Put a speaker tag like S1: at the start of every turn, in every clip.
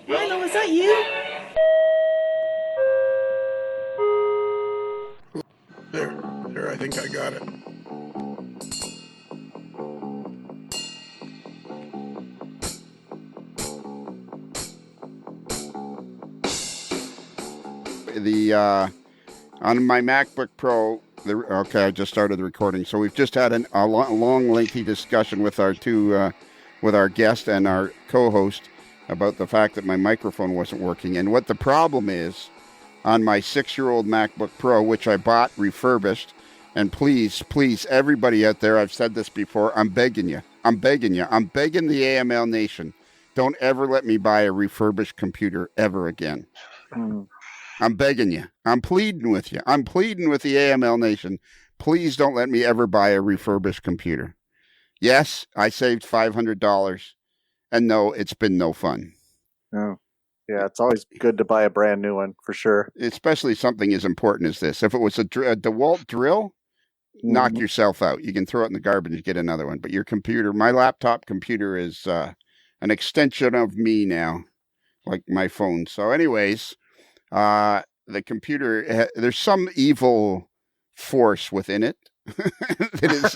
S1: Milo, is that you?
S2: There, I think I got it. On my MacBook Pro, I just started the recording. So we've just had a long, lengthy discussion with our with our guest and our co-host about the fact that my microphone wasn't working. And what the problem is on my 6-year-old MacBook Pro, which I bought refurbished, and please, everybody out there, I've said this before, I'm begging you. I'm begging the AML Nation, don't ever let me buy a refurbished computer ever again. I'm begging you. I'm pleading with you. I'm pleading with the AML Nation. Please don't let me ever buy a refurbished computer. Yes, I saved $500, and no, it's been no fun.
S3: Oh. Yeah, it's always good to buy a brand new one, for sure.
S2: Especially something as important as this. If it was a DeWalt drill, knock yourself out. You can throw it in the garbage and get another one. But your computer, my laptop computer is an extension of me now, like my phone. So anyways, the computer, there's some evil force within it. That is...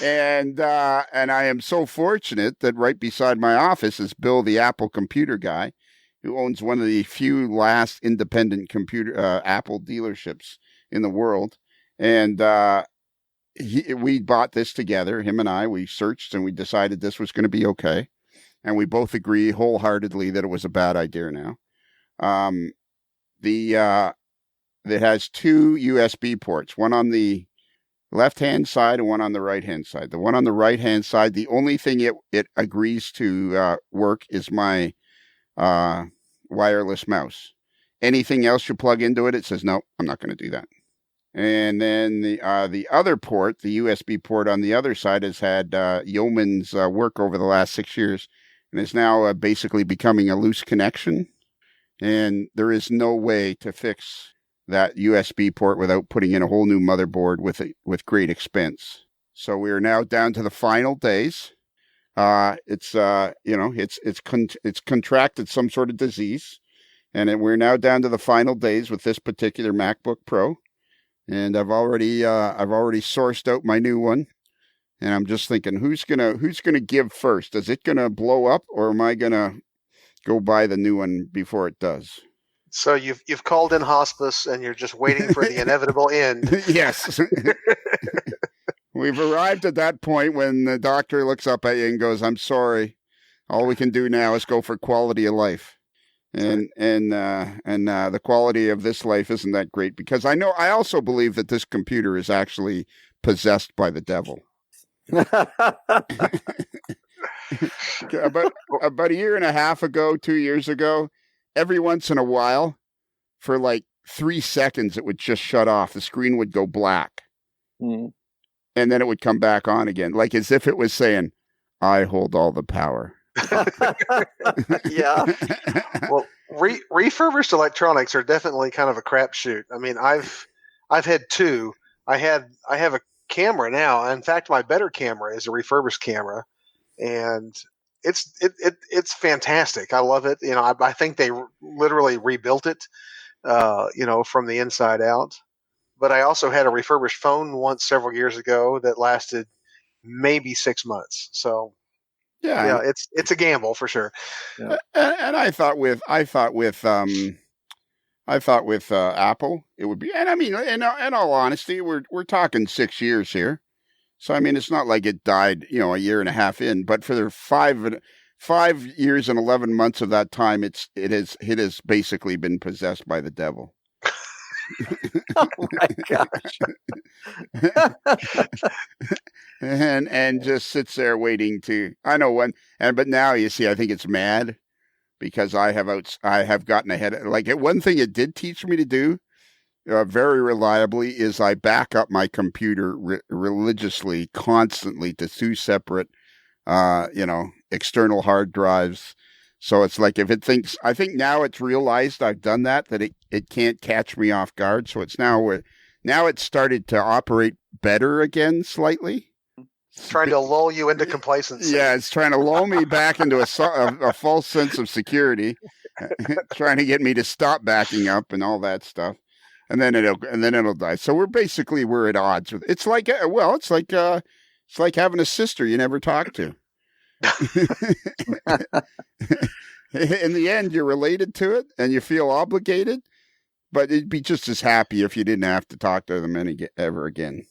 S2: And I am so fortunate that right beside my office is Bill, the Apple computer guy, who owns one of the few last independent computer Apple dealerships in the world. And we bought this together, him and I. We searched and we decided this was going to be okay. And we both agree wholeheartedly that it was a bad idea now. It has 2 USB ports, one on the left-hand side and one on the right-hand side. The one on the right-hand side, the only thing it agrees to work is my wireless mouse. Anything else you plug into it, it says, no, I'm not going to do that. And then the other port, the USB port on the other side, has had yeoman's work over the last 6 years and is now basically becoming a loose connection. And there is no way to fix that USB port without putting in a whole new motherboard with great expense. So we are now down to the final days. It's contracted some sort of disease, and we're now down to the final days with this particular MacBook Pro. And I've already sourced out my new one, and I'm just thinking, who's gonna give first? Is it gonna blow up, or am I gonna go buy the new one before it does?
S4: So you've called in hospice and you're just waiting for the inevitable end.
S2: Yes. We've arrived at that point when the doctor looks up at you and goes, I'm sorry. All we can do now is go for quality of life. And the quality of this life isn't that great, because I also believe that this computer is actually possessed by the devil. About a year and a half ago, 2 years ago, every once in a while, for like 3 seconds, it would just shut off. The screen would go black. And then it would come back on again, like as if it was saying, I hold all the power.
S4: Yeah. Well, refurbished electronics are definitely kind of a crapshoot. I mean, I've had 2. I have a camera now. In fact, my better camera is a refurbished camera, and it's fantastic. I love it. You know, I think they literally rebuilt it, from the inside out. But I also had a refurbished phone once several years ago that lasted maybe 6 months. So yeah, it's a gamble for sure.
S2: Yeah. And I thought with Apple it would be. And I mean, in all honesty, we're talking 6 years here. So, I mean, it's not like it died, a year and a half in, but for the 5 years and 11 months of that time, it has basically been possessed by the devil.
S3: Oh my gosh.
S2: and just sits there waiting to, I know when, but now you see, I think it's mad because I have gotten ahead. Like one thing it did teach me to do, very reliably, is I back up my computer religiously, constantly to 2 separate, external hard drives. So it's like if it thinks, I think now it's realized I've done that it can't catch me off guard. So it's now Now it's started to operate better again slightly.
S4: Trying to lull you into complacency.
S2: Yeah, it's trying to lull me back into a false sense of security, trying to get me to stop backing up and all that stuff, and then it'll die. So we're at odds with. It's like it's like having a sister you never talk to. In the end, you're related to it, and you feel obligated, but you'd be just as happy if you didn't have to talk to them ever again.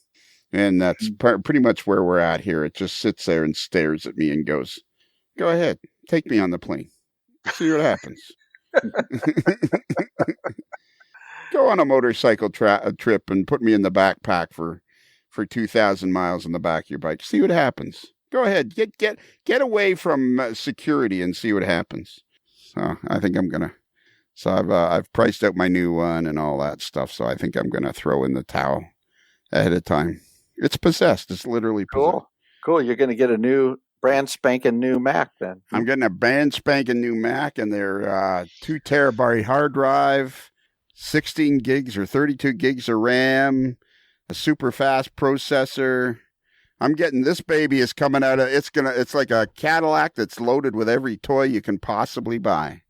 S2: And that's pretty much where we're at here. It just sits there and stares at me and goes, "Go ahead, take me on the plane. See what happens. Go on a motorcycle trip and put me in the backpack for 2,000 miles on the back of your bike. See what happens. Go ahead, get away from security and see what happens." So I think I'm gonna. So I've priced out my new one and all that stuff. So I think I'm gonna throw in the towel ahead of time. It's possessed. It's literally possessed.
S3: Cool. You're going to get a brand spanking new Mac then.
S2: I'm getting a brand spanking new Mac, and they're 2 terabyte hard drive, 16 gigs or 32 gigs of RAM, a super fast processor. I'm getting this baby is coming out of it's like a Cadillac that's loaded with every toy you can possibly buy.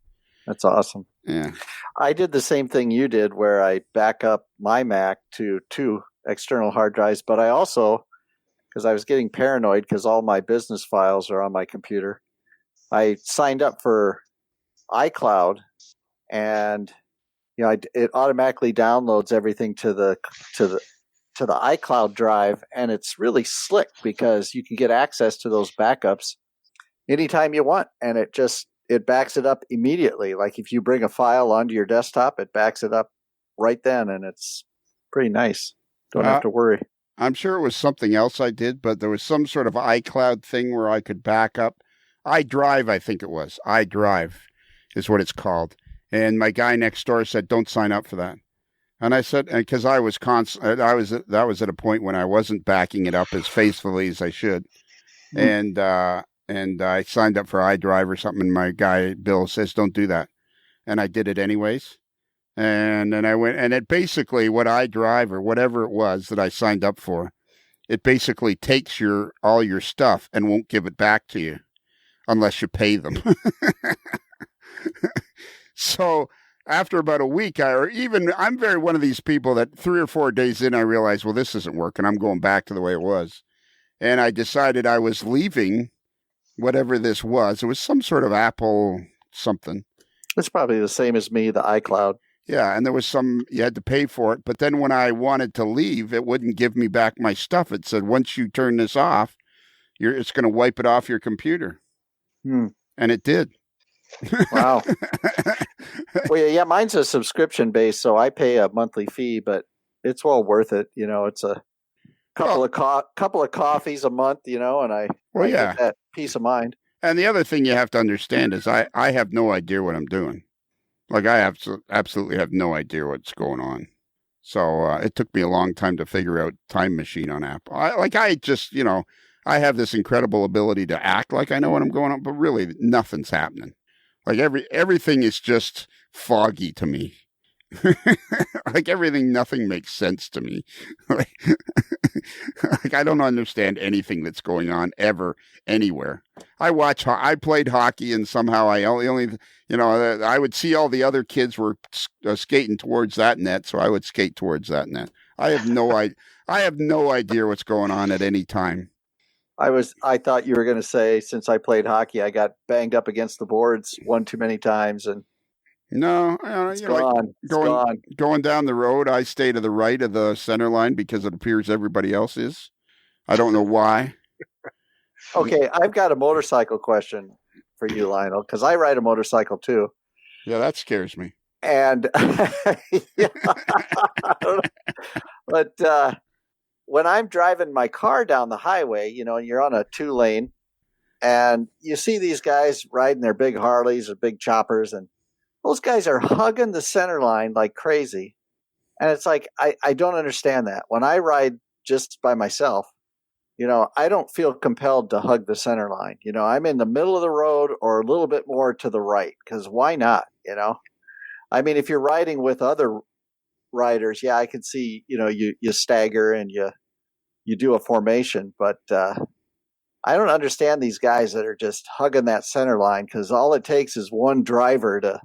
S3: That's awesome.
S2: Yeah.
S3: I did the same thing you did where I back up my Mac to 2 external hard drives, but I also, because I was getting paranoid because all my business files are on my computer, I signed up for iCloud, and it automatically downloads everything to the iCloud drive, and it's really slick because you can get access to those backups anytime you want, and it backs it up immediately. Like if you bring a file onto your desktop, it backs it up right then, and it's pretty nice. Don't have to worry.
S2: I'm sure it was something else I did, but there was some sort of iCloud thing where I could back up. iDrive, I think it was. iDrive is what it's called. And my guy next door said, "Don't sign up for that." And I said, because that was at a point when I wasn't backing it up as faithfully as I should. And I signed up for iDrive or something, and my guy, Bill, says, "Don't do that." And I did it anyways. And then I went, and it basically, what iDrive or whatever it was that I signed up for, it basically takes all your stuff and won't give it back to you unless you pay them. So after about a week, I'm one of these people that 3 or 4 days in, I realized, well, this isn't working. I'm going back to the way it was. And I decided I was leaving whatever this was. It was some sort of Apple something.
S3: It's probably the same as me, the iCloud.
S2: Yeah, and there was you had to pay for it. But then when I wanted to leave, it wouldn't give me back my stuff. It said, once you turn this off, it's going to wipe it off your computer. And it did.
S3: Wow. Well, yeah, mine's a subscription based, so I pay a monthly fee, but it's well worth it. It's a couple of coffees a month, and I get that peace of mind.
S2: And the other thing you have to understand is I have no idea what I'm doing. Like, I absolutely have no idea what's going on. So it took me a long time to figure out Time Machine on Apple. I have this incredible ability to act like I know what I'm going on, but really nothing's happening. Like everything is just foggy to me. Like nothing makes sense to me. Like I don't understand anything that's going on ever, anywhere. I played hockey, and somehow I only I would see all the other kids were skating towards that net, so I would skate towards that net. I have no idea what's going on at any time.
S3: I thought you were going to say, since I played hockey, I got banged up against the boards one too many times, and
S2: no,
S3: it's gone.
S2: Going down the road, I stay to the right of the center line because it appears everybody else is. I don't know why.
S3: Okay, I've got a motorcycle question for you, Lionel, because I ride a motorcycle too.
S2: Yeah, that scares me.
S3: And but when I'm driving my car down the highway, and you're on a 2-lane, and you see these guys riding their big Harleys or big choppers, and those guys are hugging the center line like crazy. And it's like, I don't understand that. When I ride just by myself, I don't feel compelled to hug the center line. I'm in the middle of the road or a little bit more to the right, because why not? I mean, if you're riding with other riders, yeah, I can see, you stagger and you do a formation, but I don't understand these guys that are just hugging that center line, because all it takes is one driver to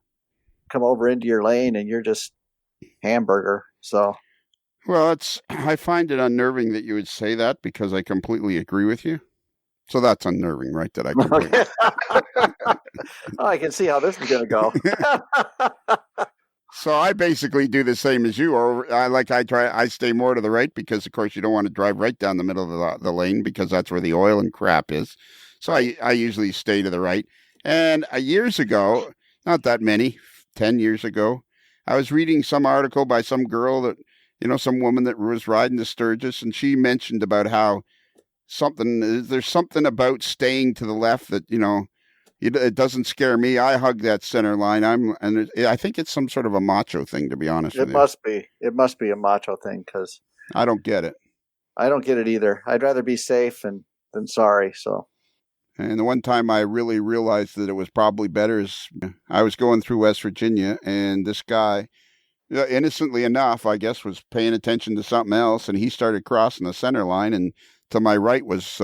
S3: come over into your lane and you're just hamburger. So,
S2: Well, I find it unnerving that you would say that, because I completely agree with you. So that's unnerving, right? That I completely.
S3: oh, I can see how this is going to go.
S2: So I basically do the same as you, or I stay more to the right, because of course you don't want to drive right down the middle of the lane, because that's where the oil and crap is. So I usually stay to the right. And years ago, not that many, 10 years ago, I was reading some article by some girl that, some woman that was riding the Sturgis, and she mentioned about how there's something about staying to the left that, it doesn't scare me. I hug that center line. I think it's some sort of a macho thing, to be honest with you.
S3: It must be. It must be a macho thing, because
S2: I don't get it.
S3: I don't get it either. I'd rather be safe than sorry. So.
S2: And the one time I really realized that it was probably better is I was going through West Virginia, and this guy, innocently enough, I guess, was paying attention to something else, and he started crossing the center line, and to my right was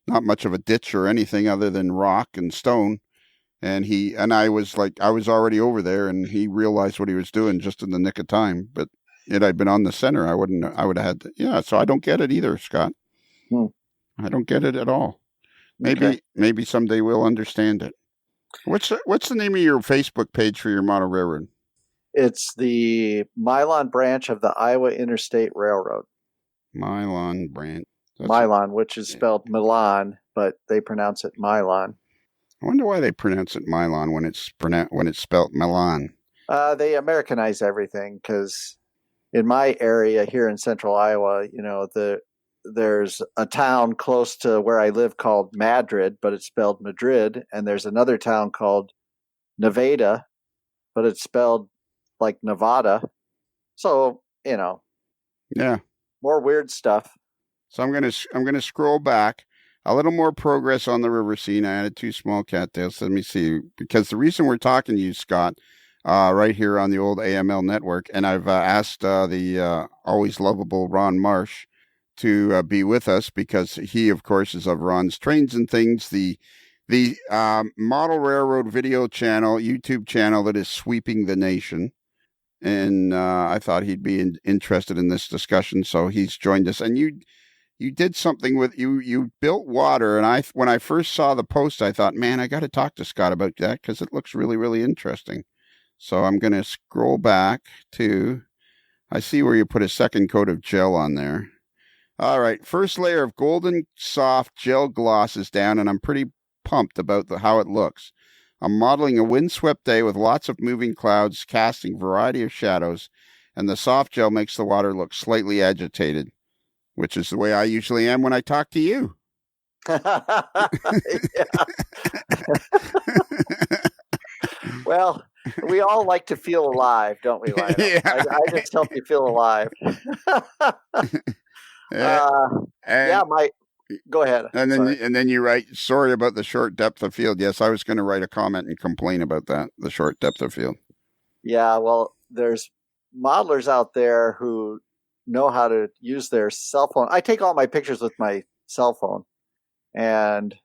S2: not much of a ditch or anything other than rock and stone. And I was already over there, and he realized what he was doing just in the nick of time. But I'd been on the center, I would have had to, yeah. So I don't get it either, Scott. I don't get it at all. Maybe someday we'll understand it. What's the name of your Facebook page for your model railroad?
S3: It's the Milan Branch of the Iowa Interstate Railroad.
S2: Milan Branch.
S3: Milan, which is spelled Milan, but they pronounce it Milan.
S2: I wonder why they pronounce it Milan when it's spelled Milan.
S3: They Americanize everything, because in my area here in central Iowa, there's a town close to where I live called Madrid, but it's spelled Madrid, and there's another town called Nevada, but it's spelled like Nevada. So,
S2: yeah,
S3: more weird stuff.
S2: So I'm gonna scroll back a little more progress on the river scene. I added 2 small cattails. Let me see, because the reason we're talking to you, Scott, right here on the old AML network, and I've asked the always lovable Ron Marsh to be with us, because he, of course, is of Ron's Trains and Things, the model railroad video channel, YouTube channel that is sweeping the nation. And I thought he'd be interested in this discussion, so he's joined us. And you did something with you built water, and when I first saw the post, I thought, man, I got to talk to Scott about that, because it looks really, really interesting. So I'm going to scroll back to, I see where you put a second coat of gel on there. All right, first layer of golden soft gel gloss is down, and I'm pretty pumped about how it looks. I'm modeling a windswept day with lots of moving clouds casting a variety of shadows, and the soft gel makes the water look slightly agitated, which is the way I usually am when I talk to you.
S3: Well, we all like to feel alive, don't we, Lionel?
S2: Yeah.
S3: I just help you feel alive. Go ahead.
S2: And then you write, sorry about the short depth of field. Yes, I was going to write a comment and complain about that, the short depth of field.
S3: Yeah, well, there's modelers out there who know how to use their cell phone. I take all my pictures with my cell phone, and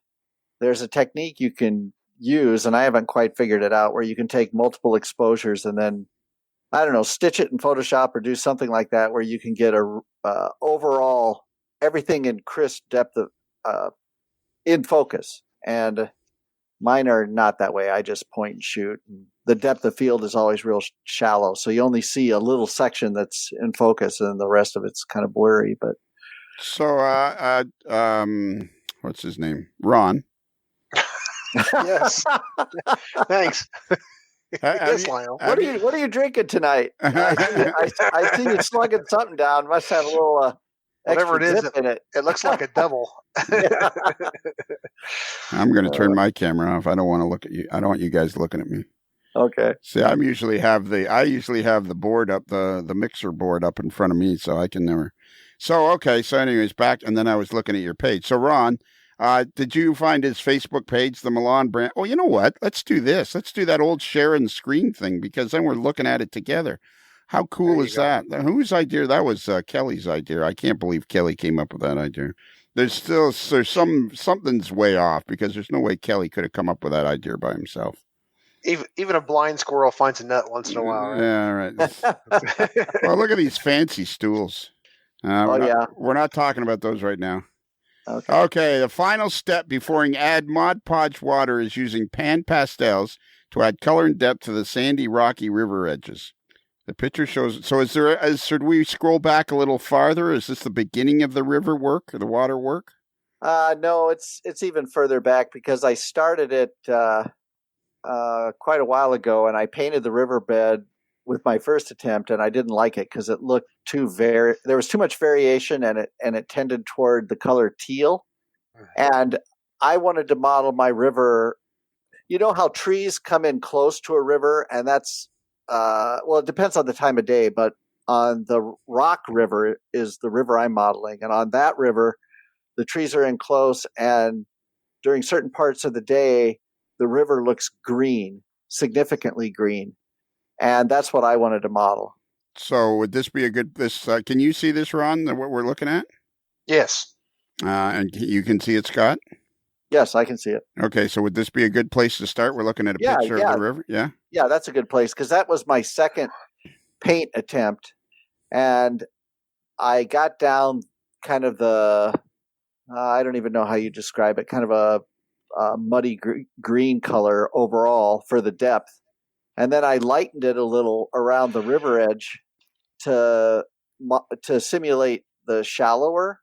S3: there's a technique you can use, and I haven't quite figured it out, where you can take multiple exposures and then, I don't know, stitch it in Photoshop or do something like that, where you can get a overall everything in crisp depth of in focus. And mine are not that way. I just point and shoot. The depth of field is always real shallow, so you only see a little section that's in focus, and the rest of it's kind of blurry. But
S2: so, what's his name? Ron.
S4: Yes. Thanks. Yes, Lionel.
S3: What are you drinking tonight? I see you slugging something down. Must have a little
S4: whatever it is
S3: in it.
S4: It looks like a double.
S2: I'm going to turn my camera off. I don't want to look at you. I don't want you guys looking at me.
S3: Okay.
S2: See, I usually have the board up, the mixer board up in front of me, so I can never. So okay. So anyways, back, and then I was looking at your page. So Ron, did you find his Facebook page, the Milan Branch? Oh, you know what? Let's do this. Let's do that old share and screen thing, because then we're looking at it together. How cool
S4: There
S2: is
S4: you go.
S2: that? Whose idea? That was Kelly's idea. I can't believe Kelly came up with that idea. There's something's way off because there's no way Kelly could have come up with that idea by himself.
S4: Even a blind squirrel finds a nut once in a while, right?
S2: Yeah, right. Well, look at these fancy stools.
S3: Yeah.
S2: We're not talking about those right now.
S3: Okay.
S2: Okay, the final step before you add Mod Podge water is using pan pastels to add color and depth to the sandy, rocky river edges. The picture shows. So, should we scroll back a little farther? Is this the beginning of the river work or the water work?
S3: No, it's even further back because I started it quite a while ago, and I painted the riverbed with my first attempt, and I didn't like it because it looked there was too much variation, and it tended toward the color teal. And I wanted to model my river. You know how trees come in close to a river, and that's it depends on the time of day, but on the Rock River is the river I'm modeling, and on that river, the trees are in close, and during certain parts of the day, the river looks green, significantly green. And that's what I wanted to model.
S2: So would this be a good, can you see this, Ron, what we're looking at?
S4: Yes.
S2: And you can see it, Scott?
S3: Yes, I can see it.
S2: Okay, so would this be a good place to start? We're looking at a picture of the river? Yeah?
S3: Yeah, that's a good place because that was my second paint attempt. And I got down kind of I don't even know how you describe it, kind of a muddy green color overall for the depth. And then I lightened it a little around the river edge to simulate the shallower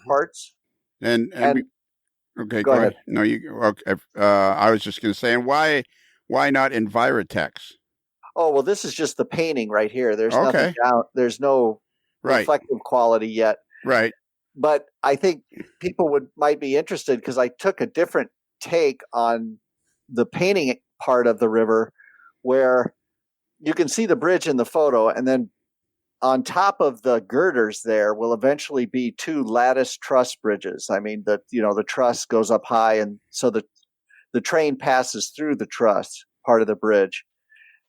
S3: parts.
S2: And okay,
S3: go ahead.
S2: No, okay. I was just going to say, and why not Envirotex?
S3: Oh, well, this is just the painting right here. There's nothing down. There's no reflective quality yet.
S2: Right.
S3: But I think people might be interested because I took a different take on the painting part of the river, where you can see the bridge in the photo, and then on top of the girders there will eventually be two lattice truss bridges. I mean, the truss goes up high, and so the train passes through the truss part of the bridge.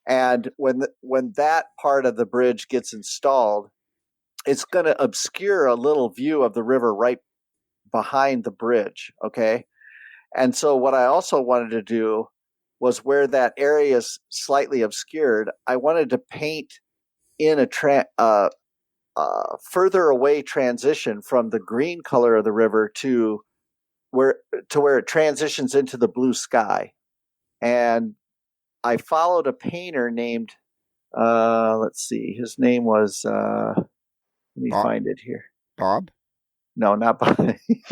S3: And when that part of the bridge gets installed, it's going to obscure a little view of the river right behind the bridge, okay? And so what I also wanted to do was where that area is slightly obscured, I wanted to paint in a further away transition from the green color of the river to where it transitions into the blue sky. And I followed a painter named, let's see, his name was, let me find it here.
S2: Bob?
S3: No, not Bob.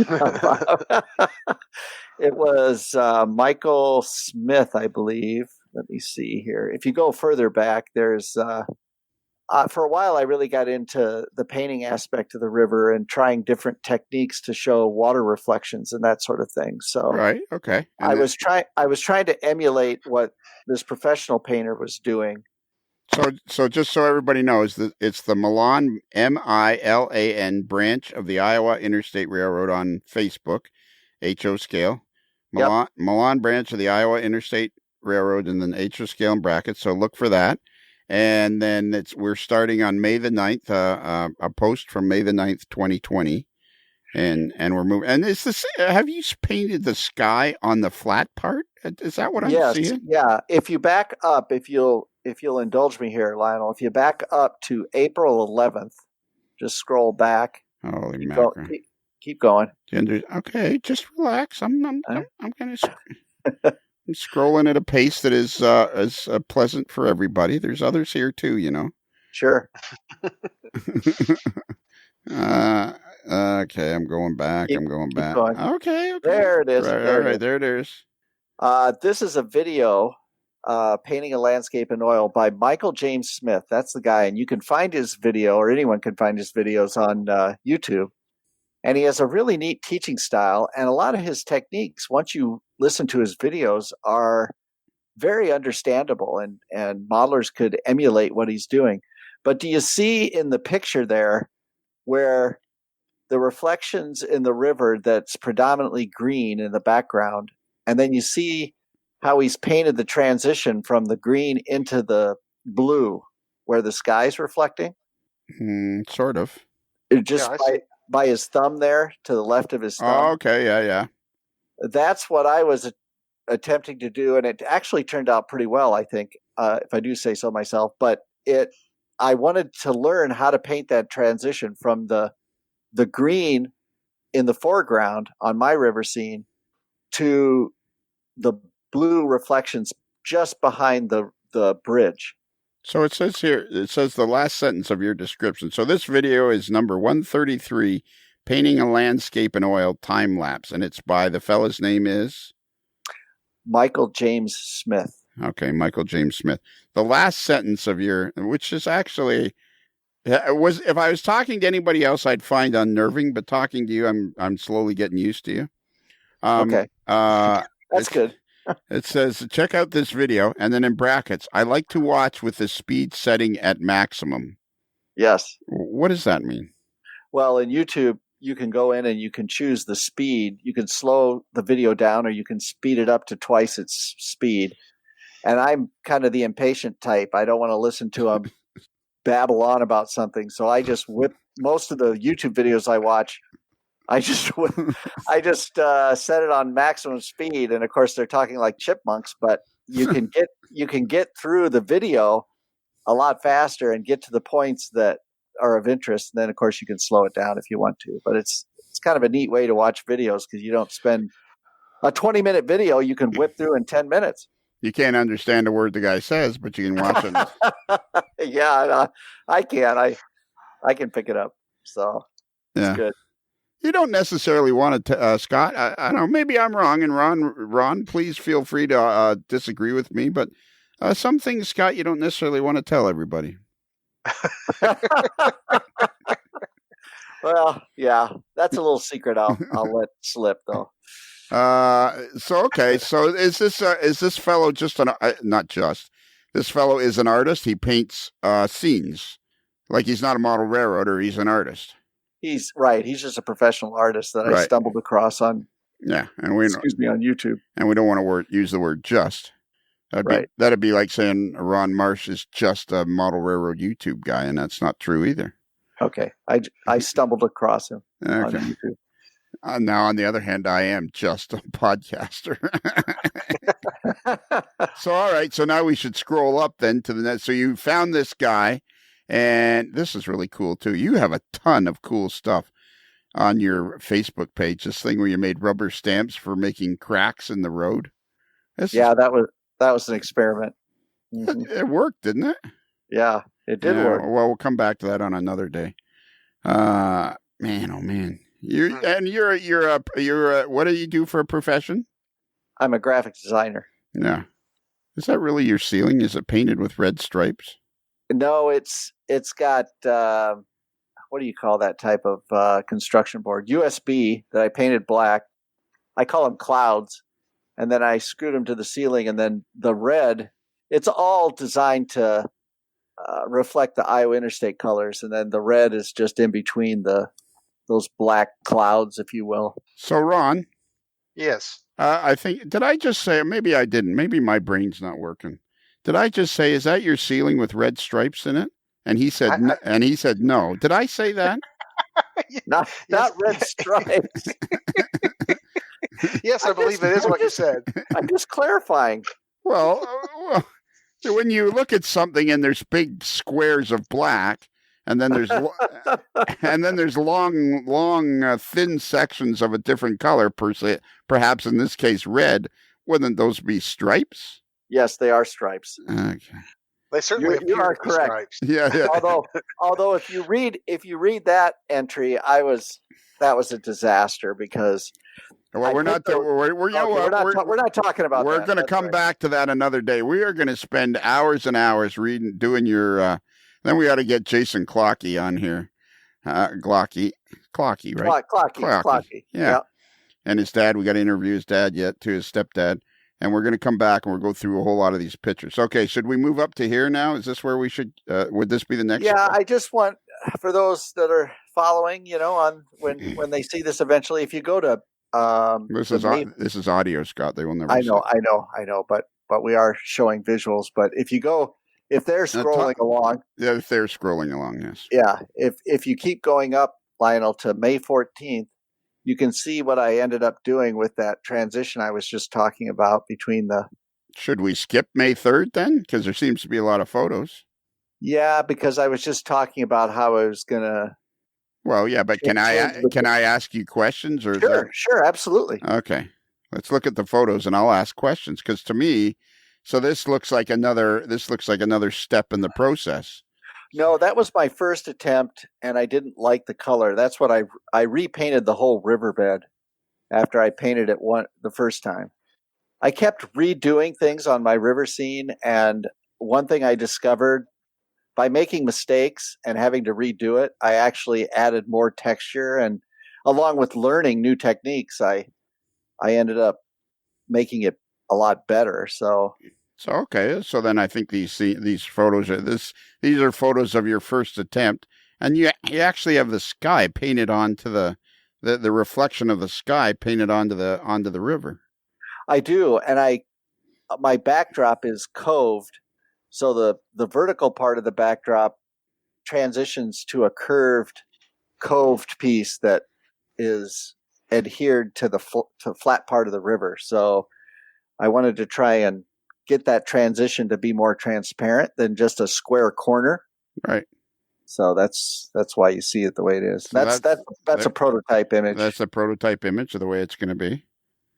S3: Not Bob. It was Michael Smith, I believe. Let me see here. If you go further back, there's for a while I really got into the painting aspect of the river and trying different techniques to show water reflections and that sort of thing. So
S2: right, okay.
S3: I was trying to emulate what this professional painter was doing.
S2: So just so everybody knows, it's the Milan, Milan branch of the Iowa Interstate Railroad on Facebook, HO scale. Milan branch of the Iowa Interstate Railroad, and then HO scale in brackets. So look for that. And then we're starting on May the 9th, a post from May the 9th, 2020. And we're moving. And have you painted the sky on the flat part? Is that what I'm seeing?
S3: Yeah. If you back up, if you'll indulge me here, Lionel, if you back up to April 11th, just scroll back.
S2: Holy mackerel.
S3: Keep going.
S2: Okay, just relax. I'm kind of I'm scrolling at a pace that is pleasant for everybody. There's others here too, you know.
S3: Sure.
S2: Okay, I'm going back. I'm going back.
S3: Going.
S2: Okay.
S3: There it is.
S2: Right, all right, there it is.
S3: This is a video, Painting a Landscape in Oil by Michael James Smith. That's the guy, and you can find his video, or anyone can find his videos on YouTube. And he has a really neat teaching style, and a lot of his techniques, once you listen to his videos, are very understandable, and modelers could emulate what he's doing. But do you see in the picture there where the reflections in the river that's predominantly green in the background, and then you see how he's painted the transition from the green into the blue? where the sky's reflecting.
S2: Sort of.
S3: It just
S4: Yeah,
S3: by his thumb there to the left of his thumb.
S2: Oh, okay. Yeah.
S3: That's what I was attempting to do, and it actually turned out pretty well, I think, if I do say so myself. But I wanted to learn how to paint that transition from the green in the foreground on my river scene to the blue reflections just behind the bridge.
S2: So it says here, the last sentence of your description. So this video is number 133, Painting a Landscape in Oil Time Lapse, and it's by the fellow's name is?
S3: Michael James Smith.
S2: Okay, Michael James Smith. The last sentence of your, which is actually, if I was talking to anybody else, I'd find unnerving, but talking to you, I'm slowly getting used to you.
S3: Okay. That's good.
S2: It says, check out this video, and then in brackets, I like to watch with the speed setting at maximum.
S3: Yes.
S2: What does that mean?
S3: Well, in YouTube, you can go in and you can choose the speed. You can slow the video down or you can speed it up to twice its speed. And I'm kind of the impatient type. I don't want to listen to them babble on about something. So I just whip most of the YouTube videos I watch. I just set it on maximum speed, and of course they're talking like chipmunks. But you can get through the video a lot faster and get to the points that are of interest. And then of course you can slow it down if you want to. But it's kind of a neat way to watch videos because you don't spend a 20-minute video you can whip through in 10 minutes.
S2: You can't understand a word the guy says, but you can watch it.
S3: Yeah, I can. I can pick it up. So it's good.
S2: You don't necessarily want to, Scott. I don't know. Maybe I'm wrong. And Ron, please feel free to disagree with me. But some things, Scott, you don't necessarily want to tell everybody.
S3: Well, yeah, that's a little secret I'll let slip though.
S2: So is this fellow just this fellow is an artist? He paints scenes. Like he's not a model railroader. He's an artist. He's
S3: right. He's just a professional artist that I stumbled across on.
S2: Yeah, and
S3: on YouTube.
S2: And we don't want to use the word just. That'd be like saying Ron Marsh is just a model railroad YouTube guy, and that's not true either.
S3: Okay, I stumbled across him on YouTube.
S2: Now, on the other hand, I am just a podcaster. So, all right. So now we should scroll up then to the next. So you found this guy, and this is really cool too. You have a ton of cool stuff on your Facebook page. This thing where you made rubber stamps for making cracks in the road.
S3: That was an experiment. Mm-hmm.
S2: It worked, didn't it?
S3: Yeah, it did work.
S2: Well, we'll come back to that on another day. Man, oh man. You're what do you do for a profession? I'm
S3: a graphic designer.
S2: Yeah. Is that really your ceiling? Is it painted with red stripes?
S3: No, it's got what do you call that type of construction board? USB that I painted black. I call them clouds, and then I screwed them to the ceiling, and then the red. It's all designed to reflect the Iowa Interstate colors, and then the red is just in between those black clouds, if you will.
S2: So, Ron.
S4: Yes.
S2: I think, did I just say, maybe I didn't, maybe my brain's not working. Did I just say, is that your ceiling with red stripes in it? And he said, no. Did I say that?
S3: Not red stripes.
S4: Yes, I believe it is what you said.
S3: I'm just clarifying.
S2: Well, when you look at something and there's big squares of black, and then there's long, thin sections of a different color, perhaps in this case red. Wouldn't those be stripes?
S3: Yes, they are stripes.
S2: Okay.
S4: They certainly
S3: you are correct.
S4: Stripes.
S2: Yeah.
S3: Although if you read that entry, that was a disaster because.
S2: Well, we're not talking about. We're going to come back to that another day. We are going to spend hours and hours doing your. Then we ought to get Jason Clocky on here. Clocky, right?
S3: Clocky.
S2: Yeah. And his dad, we got to interview his dad yet, too, his stepdad. And we're going to come back and we'll go through a whole lot of these pictures. Okay, should we move up to here now? Is this where we should, would this be the next?
S3: Yeah, I just want, for those that are following, on when they see this eventually, if you go to.
S2: This is audio, Scott. They will never.
S3: I know, but we are showing visuals. But if you go if they're scrolling along,
S2: yeah, if they're scrolling along, yes.
S3: yeah, if you keep going up, Lionel, to May 14th, you can see what I ended up doing with that transition I was just talking about between the.
S2: Should we skip May 3rd then? Because there seems to be a lot of photos.
S3: Yeah, because I was just talking about how I was gonna.
S2: Well, yeah, but can I ask you questions or
S3: Sure, absolutely.
S2: Okay, let's look at the photos and I'll ask questions because to me, so this looks like another step in the process.
S3: No, that was my first attempt, and I didn't like the color. That's what I repainted the whole riverbed after I painted it the first time. I kept redoing things on my river scene, and one thing I discovered by making mistakes and having to redo it, I actually added more texture, and along with learning new techniques, I ended up making it a lot better. So
S2: okay, so then I think these photos these are photos of your first attempt, and you actually have the sky painted onto the reflection of the sky painted onto the river.
S3: I do, and my backdrop is coved, so the vertical part of the backdrop transitions to a coved piece that is adhered to the flat part of the river. So I wanted to try and get that transition to be more transparent than just a square corner.
S2: Right.
S3: So that's why you see it the way it is. So that's a prototype image.
S2: That's a prototype image of the way it's going to be.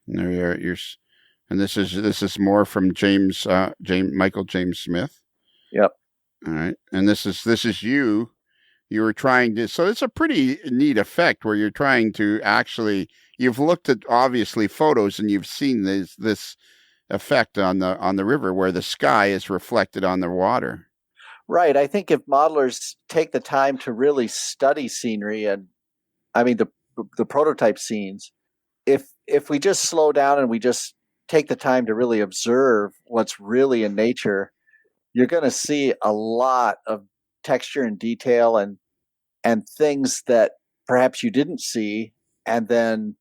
S2: And there you're and this is more from Michael James Smith.
S3: Yep.
S2: All right. And this is you. You were trying to. So it's a pretty neat effect where you're trying to actually. You've looked at obviously photos and you've seen this effect on the river where the sky is reflected on the water.
S3: Right. I think if modelers take the time to really study scenery, and I mean the prototype scenes, if we just slow down and we just take the time to really observe what's really in nature, you're going to see a lot of texture and detail and things that perhaps you didn't see, and then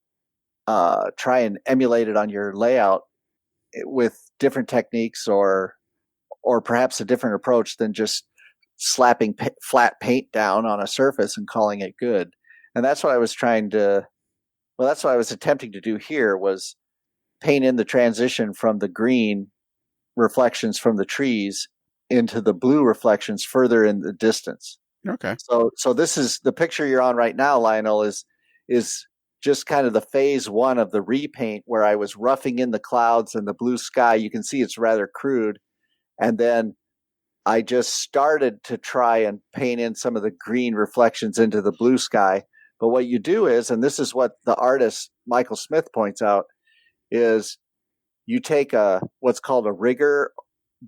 S3: try and emulate it on your layout with different techniques or perhaps a different approach than just slapping flat paint down on a surface and calling it good. And that's what I was that's what I was attempting to do here, was paint in the transition from the green reflections from the trees into the blue reflections further in the distance.
S2: Okay.
S3: So this is the picture you're on right now, Lionel, is just kind of the phase one of the repaint where I was roughing in the clouds and the blue sky. You can see it's rather crude. And then I just started to try and paint in some of the green reflections into the blue sky. But what you do is, and this is what the artist Michael Smith points out, is you take what's called a rigger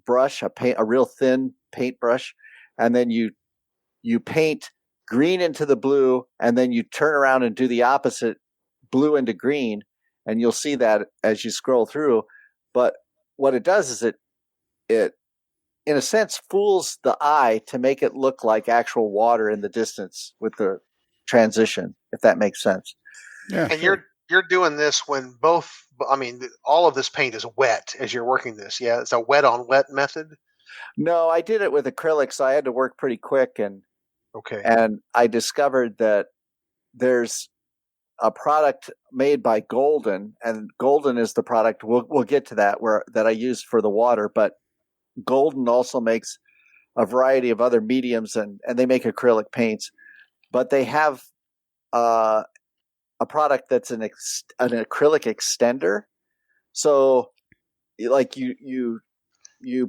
S3: brush, a real thin paint brush, and then you paint green into the blue, and then you turn around and do the opposite, blue into green, and you'll see that as you scroll through. But what it does is it in a sense fools the eye to make it look like actual water in the distance with the transition, if that makes sense.
S2: Yeah.
S4: And you're doing this when all of this paint is wet as you're working this. Yeah, it's a wet on wet method.
S3: No, I did it with acrylic, so I had to work pretty quick, and I discovered that there's a product made by Golden, and Golden is the product we'll get to that I used for the water, but Golden also makes a variety of other mediums, and they make acrylic paints, but they have a product that's an acrylic extender. So like you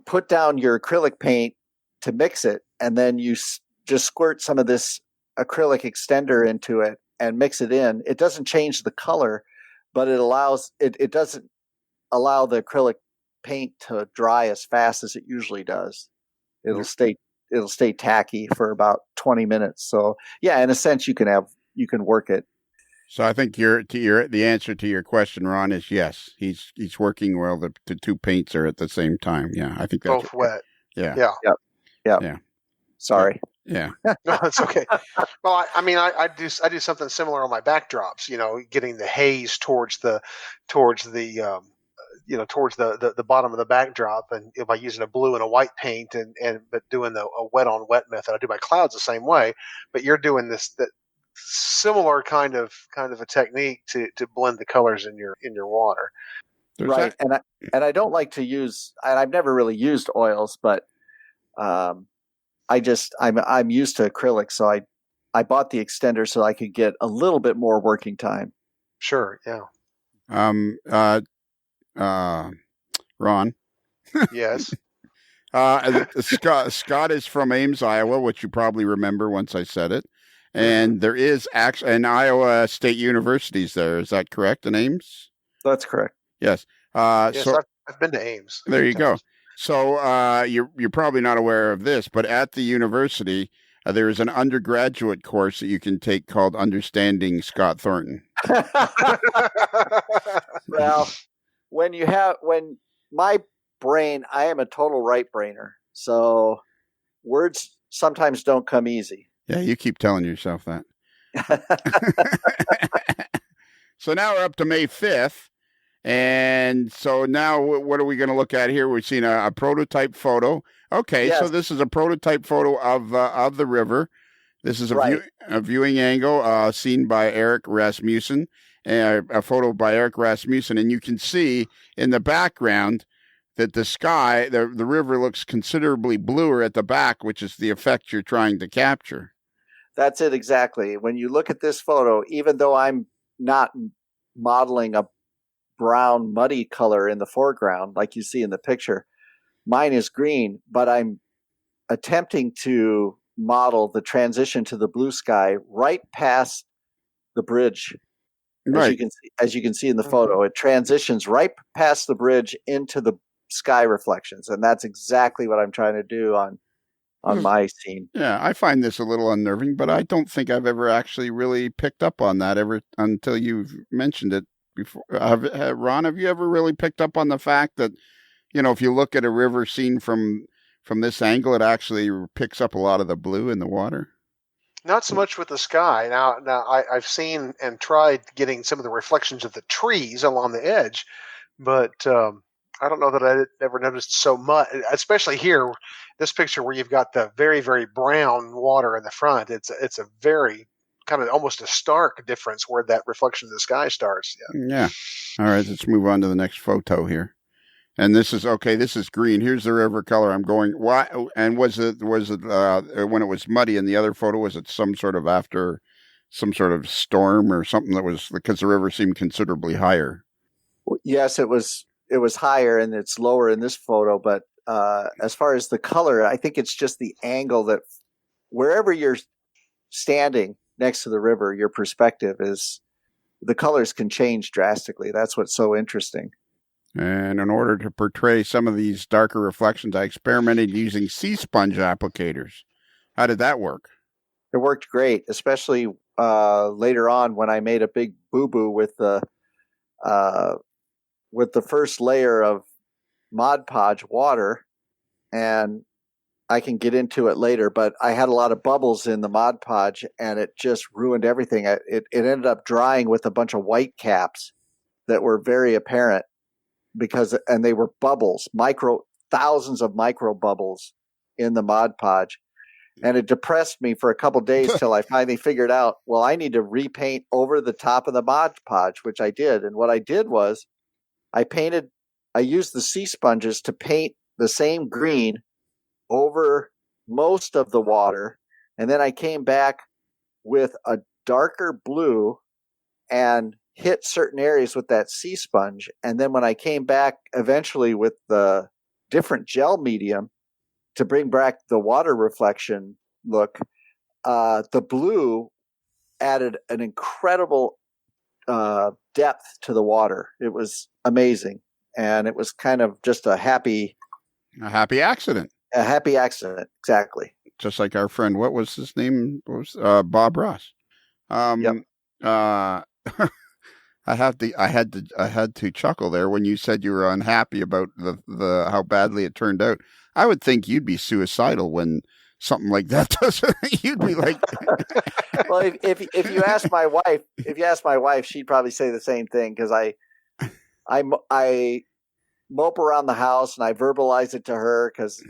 S3: put down your acrylic paint to mix it, and then you just squirt some of this acrylic extender into it and mix it in. It doesn't change the color, but it doesn't allow the acrylic paint to dry as fast as it usually does. It'll stay tacky for about 20 minutes. So yeah, in a sense you can work it.
S2: So I think the answer to your question, Ron, is yes. He's working well. The two paints are at the same time. Yeah, I think that's
S4: both wet.
S2: Yeah.
S3: Yeah. Sorry.
S2: Yeah.
S4: No, it's okay. Well, I do something similar on my backdrops. You know, getting the haze towards the towards the bottom of the backdrop, and by using a blue and a white paint, but doing a wet on wet method. I do my clouds the same way, but you're doing that similar kind of a technique to blend the colors in your water.
S3: Right, and I don't like to use, and I've never really used oils, but I'm used to acrylic, so I bought the extender so I could get a little bit more working time.
S4: Sure, yeah.
S2: Ron.
S4: Yes.
S2: Scott is from Ames, Iowa, which you probably remember once I said it. And there is actually an Iowa State University's there. Is that correct in Ames?
S3: That's correct.
S2: Yes.
S4: Yes,
S2: so
S4: I've been to Ames.
S2: there you go. So you're probably not aware of this, but at the university, there is an undergraduate course that you can take called Understanding Scott Thornton.
S3: Well, when my brain, I am a total right brainer, so words sometimes don't come easy.
S2: Yeah, you keep telling yourself that. So now we're up to May 5th. And so now what are we going to look at here? We've seen a prototype photo. Okay, yes. So this is a prototype photo of the river. This is a viewing angle seen by Eric Rasmussen, a photo by Eric Rasmussen. And you can see in the background that the sky, the river looks considerably bluer at the back, which is the effect you're trying to capture.
S3: That's it exactly. When you look at this photo, even though I'm not modeling a brown muddy color in the foreground like you see in the picture, mine is green, but I'm attempting to model the transition to the blue sky right past the bridge.
S2: Right.
S3: As you can see in the photo, it transitions right past the bridge into the sky reflections, and that's exactly what I'm trying to do on my scene.
S2: Yeah, I find this a little unnerving, but I don't think I've ever actually really picked up on that until you've mentioned it before. Ron, have you ever really picked up on the fact that, if you look at a river seen from this angle, it actually picks up a lot of the blue in the water?
S4: Not so much with the sky. Now I've seen and tried getting some of the reflections of the trees along the edge, but I don't know that I ever noticed so much, especially here, this picture where you've got the very, very brown water in the front. It's a very kind of almost a stark difference where that reflection of the sky starts.
S2: Yeah. All right, let's move on to the next photo here. And this is green. Here's the river color. I'm going, why? And was it when it was muddy in the other photo, was it some sort of after some sort of storm or something that was, because the river seemed considerably higher?
S3: Yes, it was higher and it's lower in this photo. But as far as the color, I think it's just the angle that wherever you're standing next to the river, your perspective is, the colors can change drastically. That's what's so interesting.
S2: And in order to portray some of these darker reflections, I experimented using sea sponge applicators. How did that work?
S3: It worked great, especially later on when I made a big boo-boo with the first layer of Mod Podge water, and I can get into it later, but I had a lot of bubbles in the Mod Podge, and it just ruined everything. It ended up drying with a bunch of white caps that were very apparent. And they were bubbles, thousands of micro bubbles in the Mod Podge. And it depressed me for a couple of days till I finally figured out, well, I need to repaint over the top of the Mod Podge, which I did. And what I did was I used the sea sponges to paint the same green over most of the water. And then I came back with a darker blue and hit certain areas with that sea sponge. And then when I came back eventually with the different gel medium to bring back the water reflection look, the blue added an incredible depth to the water. It was amazing. And it was kind of just a happy
S2: accident.
S3: A happy accident, exactly.
S2: Just like our friend, what was his name? Bob Ross.
S3: Yep.
S2: I had to chuckle there when you said you were unhappy about the how badly it turned out. I would think you'd be suicidal when something like that does. You'd be like,
S3: well, if you ask my wife, she'd probably say the same thing, because I mope around the house and I verbalize it to her because,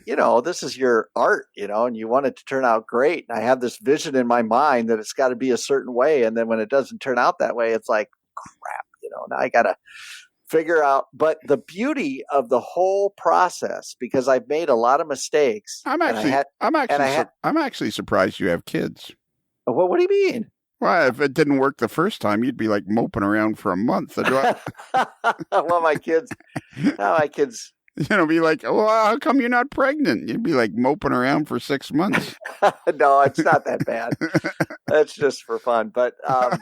S3: this is your art, and you want it to turn out great. And I have this vision in my mind that it's got to be a certain way. And then when it doesn't turn out that way, it's like, crap, now I got to figure out. But the beauty of the whole process, because I've made a lot of mistakes.
S2: I'm actually surprised you have kids.
S3: What do you mean?
S2: Well, if it didn't work the first time, you'd be like moping around for a month.
S3: Well, my kids,
S2: be like, well, how come you're not pregnant? You'd be like moping around for 6 months.
S3: No, it's not that bad. That's just for fun. But no,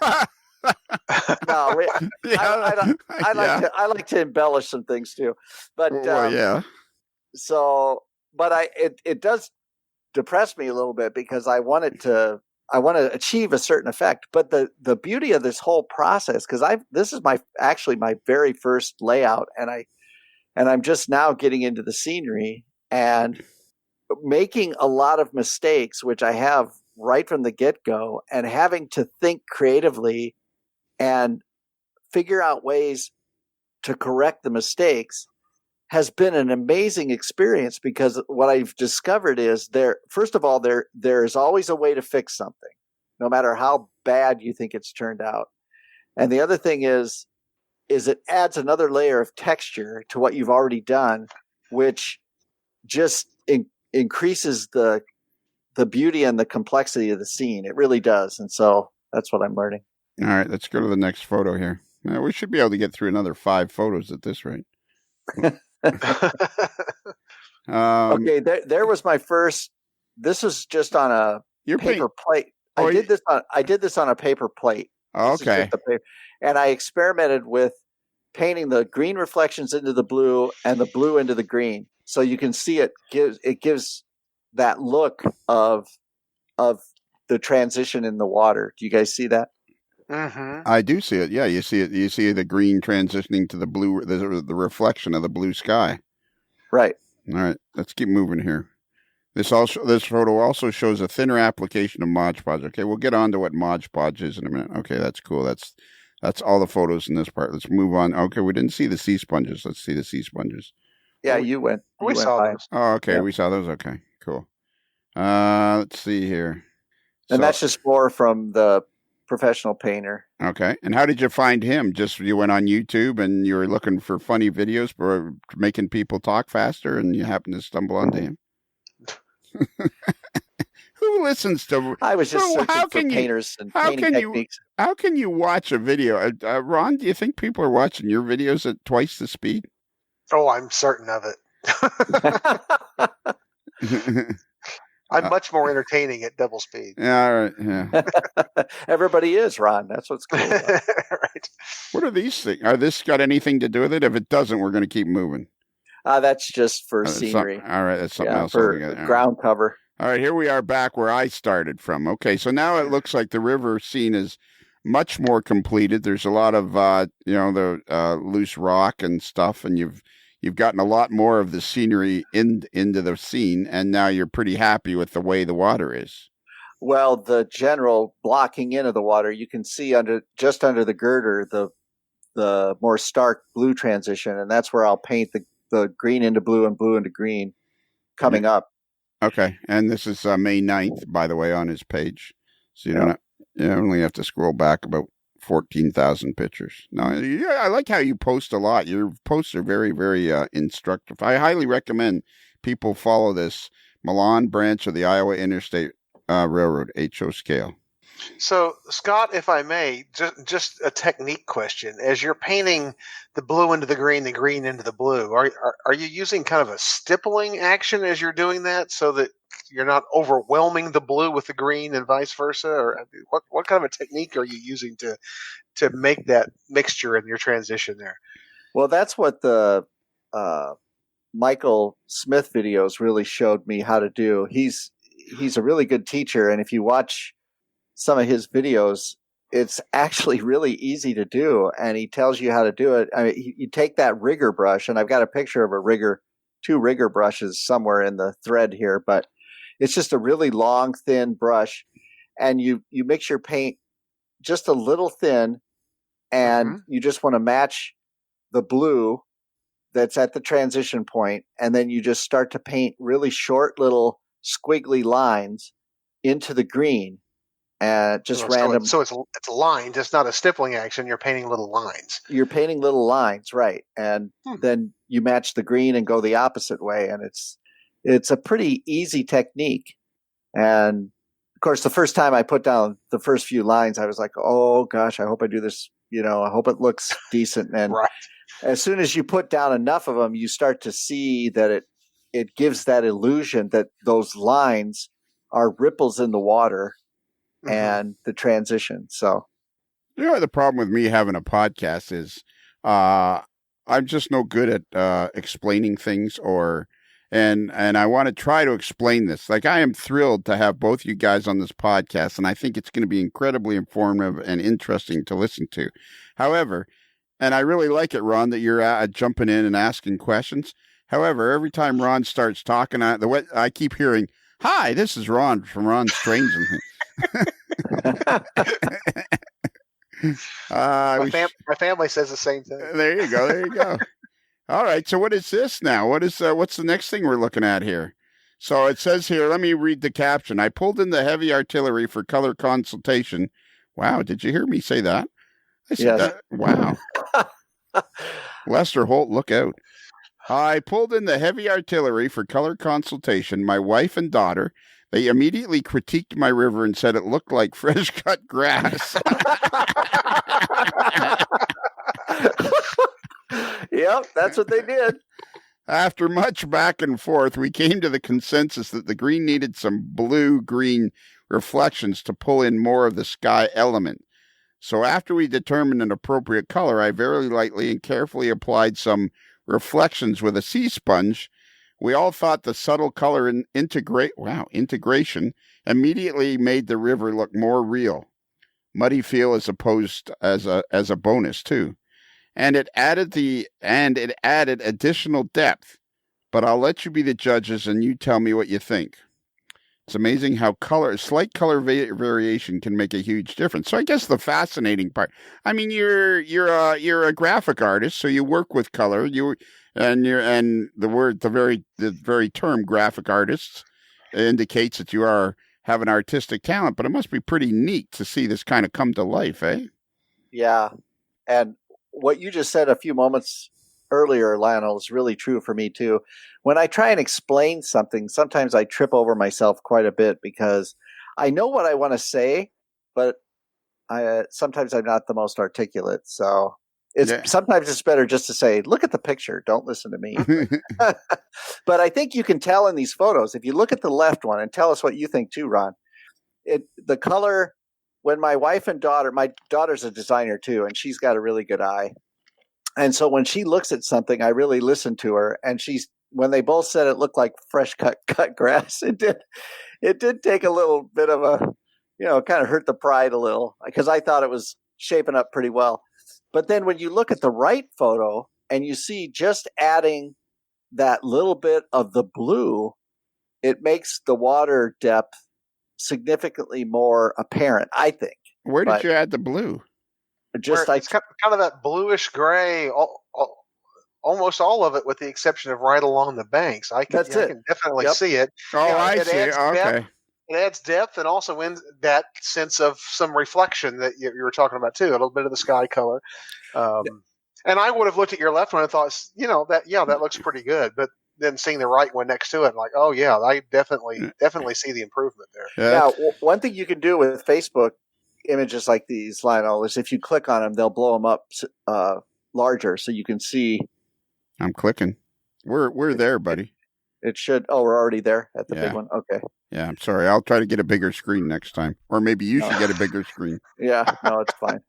S3: I like to embellish some things too. But
S2: yeah.
S3: So, but it does depress me a little bit because I want to achieve a certain effect. But the beauty of this whole process, because this is my very first layout, and I'm just now getting into the scenery and making a lot of mistakes, which I have right from the get-go, and having to think creatively and figure out ways to correct the mistakes has been an amazing experience, because what I've discovered is first of all, there is always a way to fix something, no matter how bad you think it's turned out. And the other thing is it adds another layer of texture to what you've already done, which just increases the beauty and the complexity of the scene. It really does. And so that's what I'm learning.
S2: All right, let's go to the next photo here. Now, we should be able to get through another 5 photos at this rate.
S3: Okay, there was my first. This was just on a paper plate. I did this on a paper plate.
S2: Okay.
S3: And I experimented with painting the green reflections into the blue and the blue into the green, so you can see it gives that look of the transition in the water. Do you guys see that?
S4: Mm-hmm.
S2: I do see it. Yeah, you see it. You see the green transitioning to the blue, the reflection of the blue sky.
S3: Right.
S2: All right, let's keep moving here. This photo also shows a thinner application of Mod Podge. Okay, we'll get on to what Mod Podge is in a minute. Okay, that's cool. That's all the photos in this part. Let's move on. Okay, we didn't see the sea sponges. Let's see the sea sponges.
S3: Yeah, you went.
S4: We saw those.
S2: Oh, okay, yeah. We saw those. Okay, cool. Let's see here.
S3: And that's just more from the professional painter.
S2: Okay. And how did you find him? Just you went on YouTube and you were looking for funny videos for making people talk faster, and you happened to stumble onto him? Who listens to?
S3: I was just searching for painters and painting techniques.
S2: How can you watch a video? Ron, do you think people are watching your videos at twice the speed?
S4: Oh, I'm certain of it. I'm much more entertaining at double speed.
S2: Yeah, all right. Yeah.
S3: Everybody is, Ron. That's what's cool.
S4: Right.
S2: What are these things? Are this got anything to do with it? If it doesn't, we're going to keep moving.
S3: That's just for scenery.
S2: All right, that's something else.
S3: For ground cover.
S2: All right, here we are back where I started from. Okay, so now it looks like the river scene is much more completed. There's a lot of the loose rock and stuff, and you've gotten a lot more of the scenery into the scene, and now you're pretty happy with the way the water is.
S3: Well, the general blocking in of the water, you can see just under the girder the more stark blue transition, and that's where I'll paint the green into blue and blue into green coming up. Okay,
S2: and this is May 9th, by the way, on his page. So you only have to scroll back about 14,000 pictures. Now, I like how you post a lot. Your posts are very, very instructive. I highly recommend people follow this Milan Branch of the Iowa Interstate Railroad, HO scale.
S4: So, Scott, if I may, just a technique question. As you're painting the blue into the green into the blue, are you using kind of a stippling action as you're doing that, so that you're not overwhelming the blue with the green and vice versa? Or what kind of a technique are you using to make that mixture in your transition there?
S3: Well, that's what the Michael Smith videos really showed me how to do. He's a really good teacher, and if you watch some of his videos, it's actually really easy to do, and he tells you how to do it. I mean, you take that rigger brush, and I've got a picture of two rigger brushes somewhere in the thread here, but it's just a really long, thin brush, and you mix your paint just a little thin, and you just want to match the blue that's at the transition point, and then you just start to paint really short little squiggly lines into the green, and just random.
S4: So it's lines. It's not a stippling action. You're painting little lines.
S3: You're painting little lines, right? And then you match the green and go the opposite way, and it's a pretty easy technique. And of course, the first time I put down the first few lines, I was like, "Oh gosh, I hope I do this. I hope it looks decent." And
S4: right.
S3: As soon as you put down enough of them, you start to see that it gives that illusion that those lines are ripples in the water and the transition. So,
S2: the problem with me having a podcast is I'm just no good at explaining things and I want to try to explain this. Like, I am thrilled to have both you guys on this podcast, and I think it's going to be incredibly informative and interesting to listen to. However, and I really like it, Ron, that you're jumping in and asking questions. However, every time Ron starts talking, I keep hearing, "Hi, this is Ron from Ron Strange."
S4: My family says the same thing.
S2: There you go. All right. So what is this now? What's the next thing we're looking at here? So it says here, let me read the caption. I pulled in the heavy artillery for color consultation. Wow. Did you hear me say that? I said that. Wow. Lester Holt, look out. I pulled in the heavy artillery for color consultation. My wife and daughter, they immediately critiqued my river and said it looked like fresh cut grass.
S3: Yep, that's what they did.
S2: After much back and forth, we came to the consensus that the green needed some blue-green reflections to pull in more of the sky element. So after we determined an appropriate color, I very lightly and carefully applied some reflections with a sea sponge. We all thought the subtle color integration immediately made the river look more real. Muddy feel as opposed as a bonus too. And it added additional depth. But I'll let you be the judges and you tell me what you think. It's amazing how slight color variation can make a huge difference. So I guess the fascinating part, I mean, you're a graphic artist, so you work with color. The very term graphic artists indicates that you have an artistic talent, but it must be pretty neat to see this kind of come to life, eh?
S3: Yeah. And what you just said a few moments earlier, Lionel, is really true for me too. When I try and explain something, sometimes I trip over myself quite a bit because I know what I want to say, but sometimes I'm not the most articulate. So sometimes it's better just to say, look at the picture, don't listen to me. But I think you can tell in these photos, if you look at the left one, and tell us what you think too, Ron, the color, when my daughter's a designer too, and she's got a really good eye. And so when she looks at something, I really listen to her. And when they both said it looked like fresh cut grass, it did take a little bit of kind of hurt the pride a little, because I thought it was shaping up pretty well. But then when you look at the right photo and you see just adding that little bit of the blue, it makes the water depth significantly more apparent, I think.
S2: Where did you add the blue?
S4: It's kind of that bluish gray, almost all of it, with the exception of right along the banks. I can definitely see it.
S2: Oh, I see. Okay.
S4: It adds depth and also in that sense of some reflection that you were talking about too, a little bit of the sky color. And I would have looked at your left one and thought, that looks pretty good. But then seeing the right one next to it, like, oh yeah, I definitely see the improvement there.
S3: Yeah. One thing you can do with Facebook images like these, Lionel, is if you click on them, they'll blow them up larger so you can see.
S2: I'm clicking. We're there, buddy.
S3: It should. Oh, we're already there at the big one. Okay.
S2: Yeah, I'm sorry. I'll try to get a bigger screen next time, or maybe you should get a bigger screen.
S3: Yeah. No, it's fine.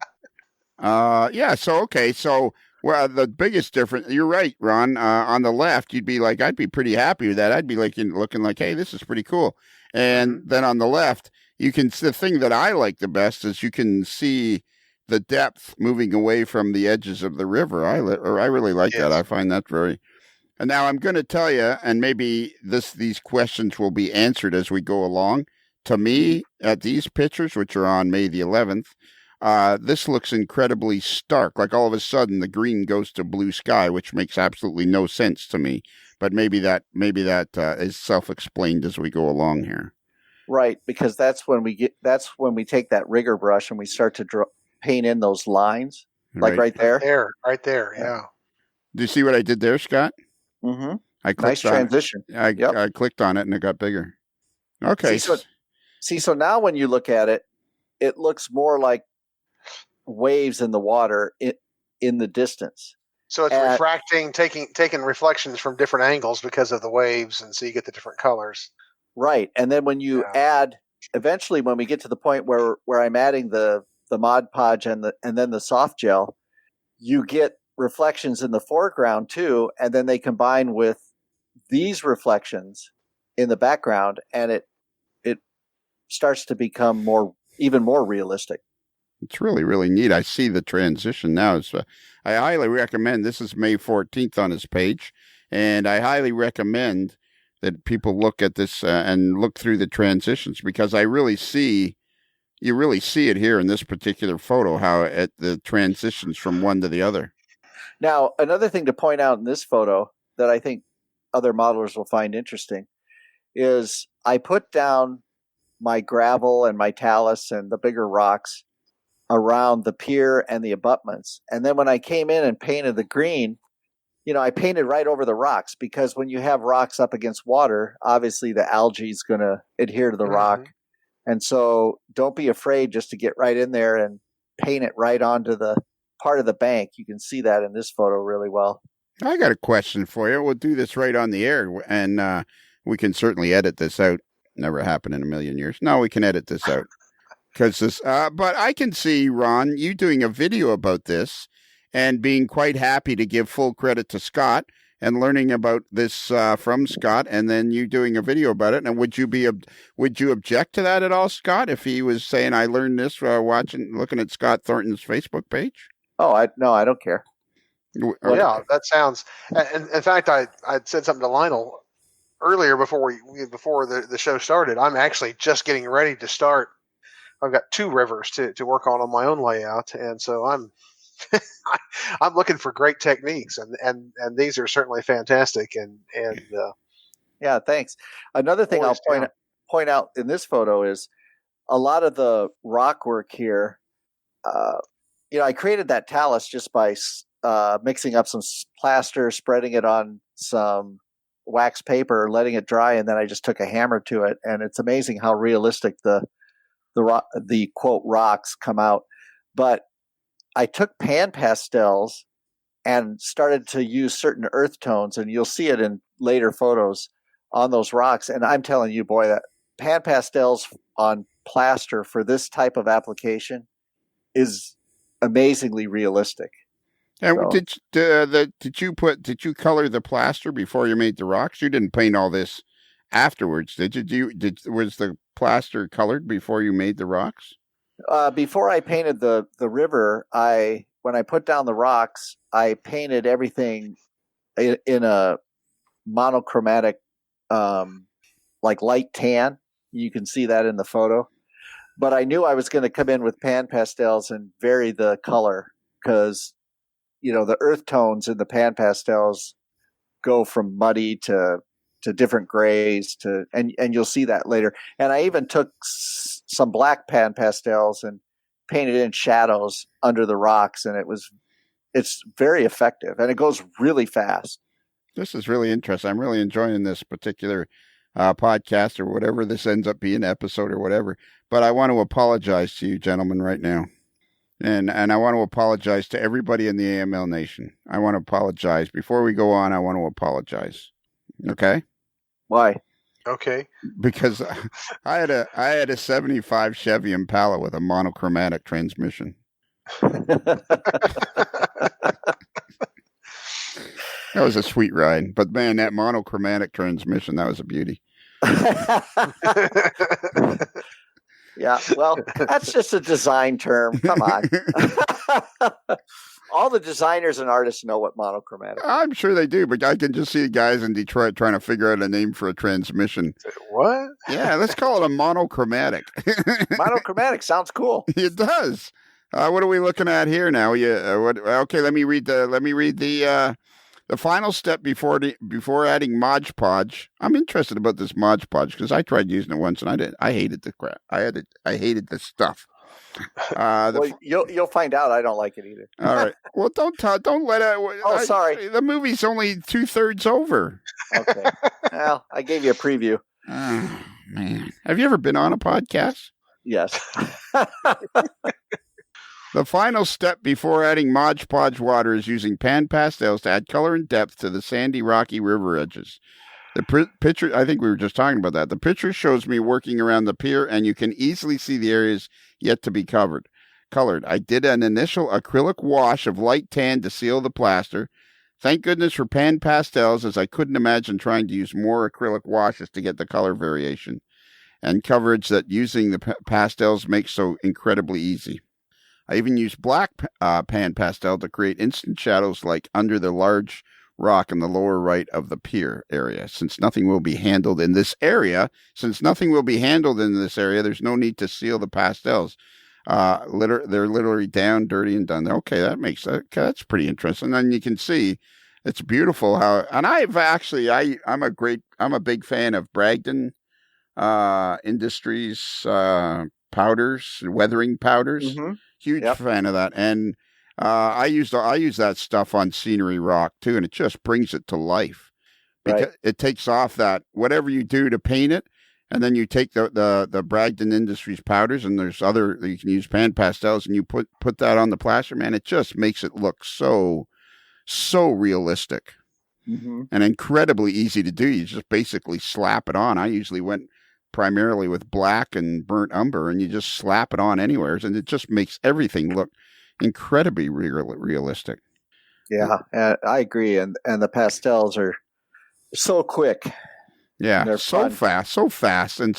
S2: So okay. So the biggest difference. You're right, Ron. On the left, you'd be like, I'd be pretty happy with that. I'd be like looking like, hey, this is pretty cool. And then on the left, the thing that I like the best is you can see the depth moving away from the edges of the river. I really like that. I find that very. And now I'm going to tell you, and maybe these questions will be answered as we go along. To me, at these pictures, which are on May the 11th, this looks incredibly stark. Like all of a sudden, the green goes to blue sky, which makes absolutely no sense to me. But maybe that is self-explained as we go along here.
S3: Right, because that's when we take that rigger brush and we start to paint in those lines, like right there.
S4: Right there, yeah.
S2: Do you see what I did there, Scott?
S3: Mm-hmm.
S2: I clicked
S3: nice transition.
S2: I clicked on it and it got bigger. Okay.
S3: So now when you look at it, it looks more like waves in the water in the distance.
S4: So it's refracting, taking reflections from different angles because of the waves, and so you get the different colors.
S3: Right, and then when you add, eventually when we get to the point where I'm adding the Mod Podge and then the soft gel, you get reflections in the foreground too, and then they combine with these reflections in the background, and it starts to become even more realistic.
S2: It's really, really neat. I see the transition now. I highly recommend, this is May 14th on his page, and I highly recommend that people look at this and look through the transitions, because you really see it here in this particular photo, how the transitions from one to the other.
S3: Now, another thing to point out in this photo that I think other modelers will find interesting is I put down my gravel and my talus and the bigger rocks around the pier and the abutments. And then when I came in and painted the green, I painted right over the rocks, because when you have rocks up against water, obviously the algae is going to adhere to the rock. And so don't be afraid just to get right in there and paint it right onto the part of the bank. You can see that in this photo really well.
S2: I got a question for you. We'll do this right on the air, and we can certainly edit this out. Never happened in a million years. No, we can edit this out. But I can see, Ron, you doing a video about this and being quite happy to give full credit to Scott and learning about this from Scott, and then you doing a video about it. And would you object to that at all, Scott, if he was saying, I learned this looking at Scott Thornton's Facebook page?
S3: Oh, I don't care.
S4: Yeah, that sounds. And in fact, I said something to Lionel earlier before the show started. I'm actually just getting ready to start. I've got 2 rivers to work on my own layout, and so I'm looking for great techniques, and these are certainly fantastic. And
S3: yeah, thanks. Another thing I'll point out in this photo is a lot of the rock work here. I created that talus just by mixing up some plaster, spreading it on some wax paper, letting it dry, and then I just took a hammer to it. And it's amazing how realistic the quote rocks come out. But I took pan pastels and started to use certain earth tones, and you'll see it in later photos on those rocks. And I'm telling you, boy, that pan pastels on plaster for this type of application is amazingly realistic.
S2: And did you color the plaster before you made the rocks? You didn't paint all this afterwards, did you? Was the plaster colored before you made the rocks?
S3: Before I painted the river, when I put down the rocks, I painted everything in a monochromatic, like light tan. You can see that in the photo. But I knew I was going to come in with pan pastels and vary the color, because the earth tones in the pan pastels go from muddy to different grays and you'll see that later. And I even took some black pan pastels and painted in shadows under the rocks, and it's very effective, and it goes really fast.
S2: This is really interesting. I'm really enjoying this particular podcast, or whatever this ends up being, episode or whatever. But I want to apologize to you gentlemen right now. And I want to apologize to everybody in the AML Nation. I want to apologize. Before we go on, I want to apologize. Okay?
S3: Why?
S4: Okay.
S2: Because I had a 75 Chevy Impala with a monochromatic transmission. That was a sweet ride. But man, that monochromatic transmission, that was a beauty.
S3: Yeah, well, that's just a design term. Come on. All the designers and artists know what monochromatic is.
S2: I'm sure they do, but I can just see the guys in Detroit trying to figure out a name for a transmission.
S4: What?
S2: Yeah, let's call it a monochromatic.
S3: Monochromatic sounds cool.
S2: It does. What are we looking at here now? Okay, let me read the final step before adding Mod Podge. I'm interested about this Mod Podge because I tried using it once and I hated the crap. I hated the stuff.
S3: You'll find out. I don't like it either.
S2: All right. Well, don't let it.
S3: Sorry.
S2: The movie's only 2/3 over.
S3: Okay. Well, I gave you a preview.
S2: Oh, man, have you ever been on a podcast?
S3: Yes.
S2: The final step before adding Mod Podge water is using pan pastels to add color and depth to the sandy, rocky river edges. The picture, I think we were just talking about that. The picture shows me working around the pier, and you can easily see the areas yet to be colored. I did an initial acrylic wash of light tan to seal the plaster. Thank goodness for pan pastels, as I couldn't imagine trying to use more acrylic washes to get the color variation and coverage that using the pastels makes so incredibly easy. I even used black pan pastel to create instant shadows like under the large rock in the lower right of the pier area. Since nothing will be handled in this area, there's no need to seal the pastels. They're literally down, dirty, and done. Okay, that's pretty interesting. And you can see it's beautiful how, and I'm a big fan of Bragdon Industries powders, weathering powders.
S3: Mm-hmm.
S2: Huge fan of that. And I use that stuff on scenery rock too, and it just brings it to life because it takes off that whatever you do to paint it, and then you take the Bragdon Industries powders, and there's other you can use pan pastels, and you put that on the plaster, man. It just makes it look so realistic and incredibly easy to do. You just basically slap it on. I usually went primarily with black and burnt umber, and you just slap it on anywhere, and it just makes everything look incredibly realistic.
S3: Yeah, I agree, and the pastels are so quick.
S2: Yeah, so fast, and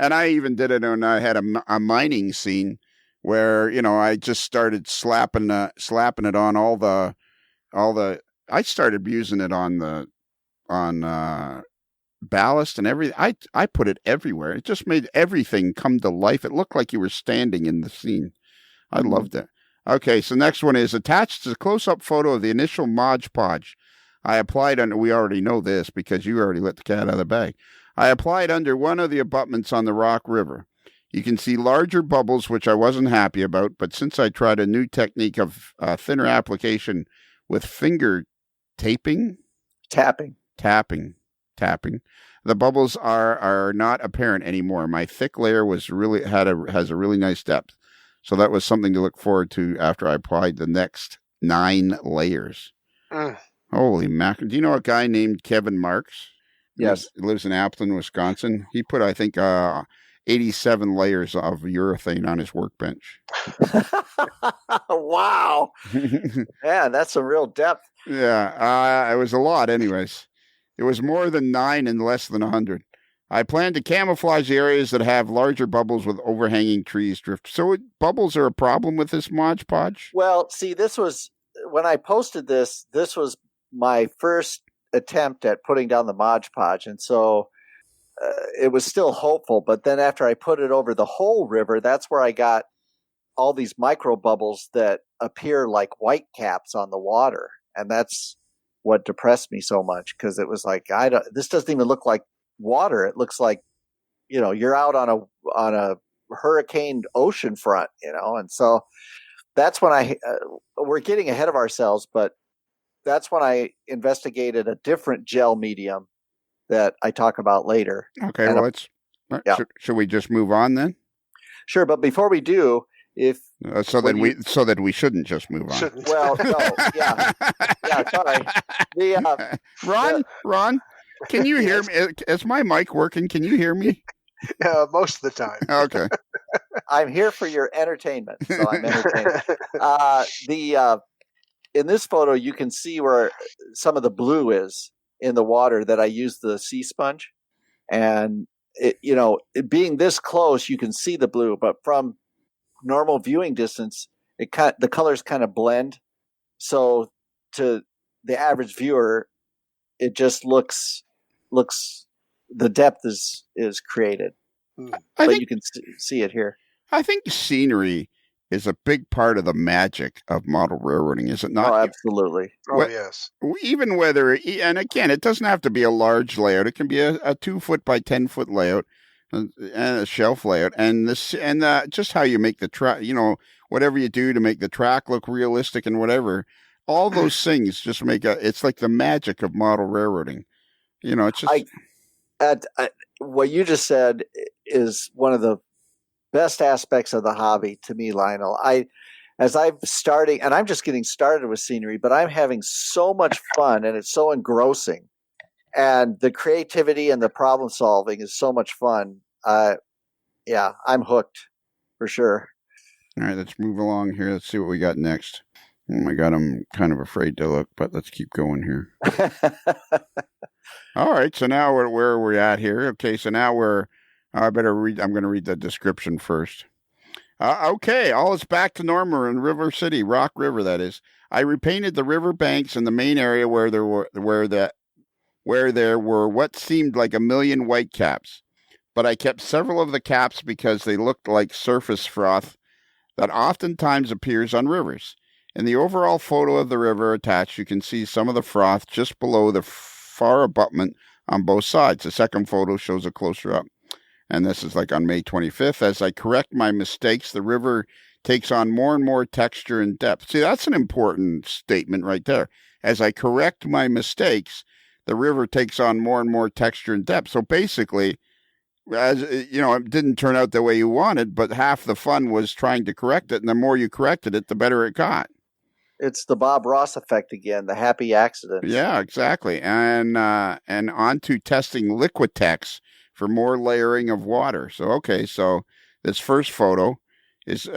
S2: I even did it when I had a mining scene where I just started slapping it on all the. I started using it on ballast and everything. I put it everywhere. It just made everything come to life. It looked like you were standing in the scene. I loved it. Okay, so next one is attached is a close-up photo of the initial Mod Podge. I applied under. We already know this because you already let the cat out of the bag. I applied under one of the abutments on the Rock River. You can see larger bubbles, which I wasn't happy about, but since I tried a new technique of thinner application with finger tapping, the bubbles are not apparent anymore. My thick layer has a really nice depth. So that was something to look forward to after I applied the next 9 layers. Holy mackerel. Do you know a guy named Kevin Marks?
S3: Yes.
S2: He lives in Appleton, Wisconsin. He put, I think, 87 layers of urethane on his workbench.
S3: Wow. Man, that's some real depth.
S2: Yeah, it was a lot anyways. It was more than 9 and less than 100. I plan to camouflage the areas that have larger bubbles with overhanging trees drift. So bubbles are a problem with this Mod Podge?
S3: Well, see, this was, when I posted this was my first attempt at putting down the Mod Podge. And so it was still hopeful. But then after I put it over the whole river, that's where I got all these micro bubbles that appear like white caps on the water. And that's what depressed me so much, because it was like, this doesn't even look like water. It looks like, you're out on a hurricane ocean front, and so that's when we're getting ahead of ourselves, but that's when I investigated a different gel medium that I talk about later.
S2: Okay, well, should we just move on then?
S3: Sure, but before we do,
S2: so that we shouldn't just move on.
S3: Well, no, yeah, sorry.
S2: Ron, can you hear me? Is my mic working? Can you hear me?
S4: Most of the time.
S2: Okay.
S3: I'm here for your entertainment, so I'm entertained. In this photo, you can see where some of the blue is in the water that I used the sea sponge, and it being this close, you can see the blue, but from normal viewing distance, the colors kind of blend. So to the average viewer, it just looks the depth is created, but you can see it here.
S2: I think scenery is a big part of the magic of model railroading, is it not?
S3: Oh, absolutely.
S4: Oh, yes.
S2: Even whether, and again, it doesn't have to be a large layout. It can be a 2-foot by 10-foot layout and a shelf layout, and just how you make the track, whatever you do to make the track look realistic and whatever, all those things just it's like the magic of model railroading. It's just.
S3: What you just said is one of the best aspects of the hobby to me, Lionel. As I'm starting, and I'm just getting started with scenery, but I'm having so much fun, and it's so engrossing, and the creativity and the problem solving is so much fun. Yeah, I'm hooked for sure.
S2: All right, let's move along here. Let's see what we got next. Oh my God, I'm kind of afraid to look, but let's keep going here. All right, so now where are we at here? Okay, so now I'm going to read the description first. Okay, all is back to normal in River City, Rock River, that is. I repainted the river banks in the main area where there were what seemed like 1 million white caps, but I kept several of the caps because they looked like surface froth that oftentimes appears on rivers. In the overall photo of the river attached, you can see some of the froth just below the far abutment on both sides. The second photo shows a closer up. And this is like on May 25th. As I correct my mistakes, the river takes on more and more texture and depth. See, that's an important statement right there. As I correct my mistakes, the river takes on more and more texture and depth. So basically, it didn't turn out the way you wanted, but half the fun was trying to correct it. And the more you corrected it, the better it got.
S3: It's the Bob Ross effect again, the happy accident.
S2: Yeah, exactly. And on to testing Liquitex for more layering of water. So this first photo it's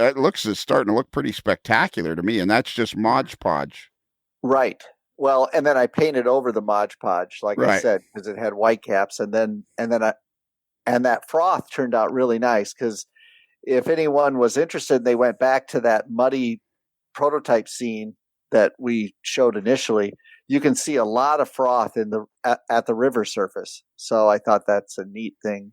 S2: starting to look pretty spectacular to me, and that's just Mod Podge.
S3: Right. Well, and then I painted over the Mod Podge, like I said, because it had white caps, and that froth turned out really nice. Because if anyone was interested, they went back to that muddy prototype scene that we showed initially. You can see a lot of froth at the river surface. So I thought that's a neat thing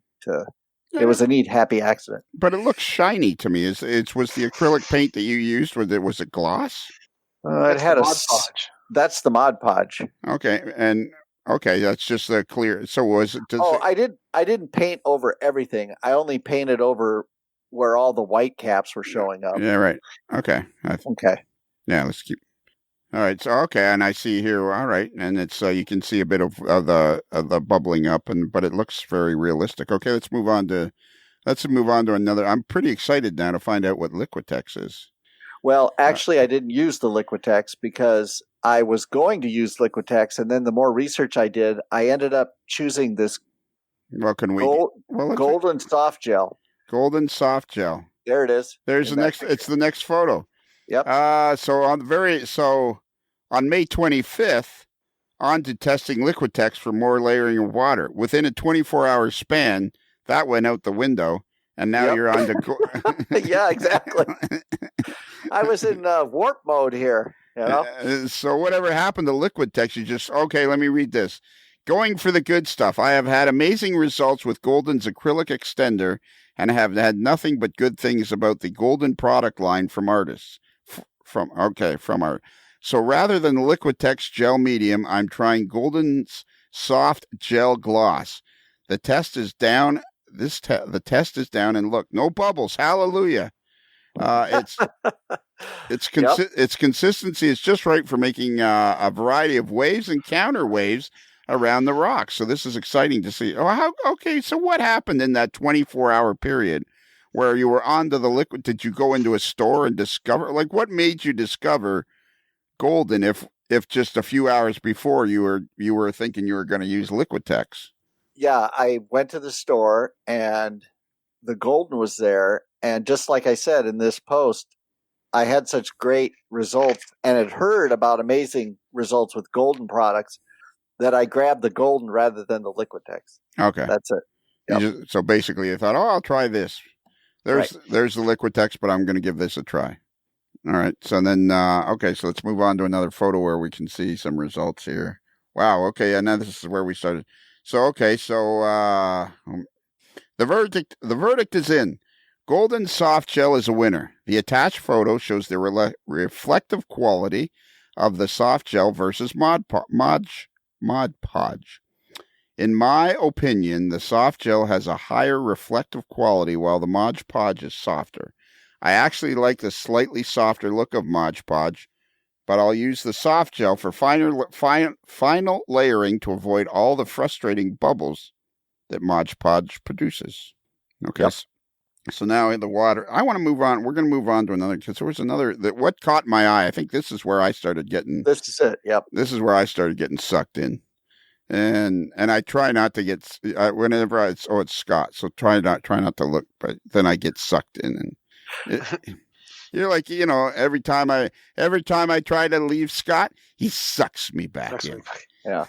S3: it was a neat happy accident.
S2: But it looks shiny to me. Was the acrylic paint that you used, was it gloss?
S3: It had
S4: Podge.
S3: That's the Mod Podge.
S2: Okay, that's just the clear. So was it?
S3: I didn't paint over everything. I only painted over where all the white caps were showing up.
S2: Yeah, right. Okay.
S3: Okay.
S2: Yeah, let's keep. All right. So and I see here. All right, and it's you can see a bit of the bubbling up, but it looks very realistic. Okay, let's move on to another. I'm pretty excited now to find out what Liquitex is.
S3: Well, actually, I didn't use the Liquitex because I was going to use Liquitex, and then the more research I did, I ended up choosing this.
S2: Well,
S3: golden soft gel.
S2: Golden soft gel.
S3: There it is.
S2: There's the next. It's the next photo.
S3: Yep.
S2: On May 25th, on to testing Liquitex for more layering of water. Within a 24-hour span, that went out the window, and now you're on to.
S3: Yeah, exactly. I was in warp mode here.
S2: So whatever happened to Liquitex, you just let me read this. Going for the good stuff. I have had amazing results with Golden's acrylic extender, and have had nothing but good things about the Golden product line from artists. From art. So rather than Liquitex gel medium, I'm trying Golden's soft gel gloss. The test is down. The test is down, and look, no bubbles. Hallelujah. Its consistency is just right for making a variety of waves and counter waves around the rocks. So this is exciting to see. So what happened in that 24-hour period where you were onto the liquid? Did you go into a store and discover, what made you discover Golden if just a few hours before you were thinking you were going to use Liquitex?
S3: Yeah, I went to the store and the Golden was there. And just like I said in this post, I had such great results and had heard about amazing results with Golden products that I grabbed the Golden rather than the Liquitex.
S2: Okay.
S3: That's it. Yep.
S2: So basically you thought, I'll try this. There's the Liquitex, but I'm going to give this a try. All right. So then, so let's move on to another photo where we can see some results here. Wow. Okay. And now this is where we started. So, the verdict is in. Golden soft gel is a winner. The attached photo shows the reflective quality of the soft gel versus Mod Podge. In my opinion, the soft gel has a higher reflective quality while the Mod Podge is softer. I actually like the slightly softer look of Mod Podge, but I'll use the soft gel for final layering to avoid all the frustrating bubbles that Mod Podge produces. Okay,
S3: Yep.
S2: so now in the water, I want to move on. We're going to move on to another, because there was another, what caught my eye, I think this is where I started getting...
S3: This is it, yep.
S2: This is where I started getting sucked in. And I try not to get, whenever it's Scott, so try not to look, but then I get sucked in. And you're like, every time I try to leave Scott, he sucks me back in.
S3: Yeah.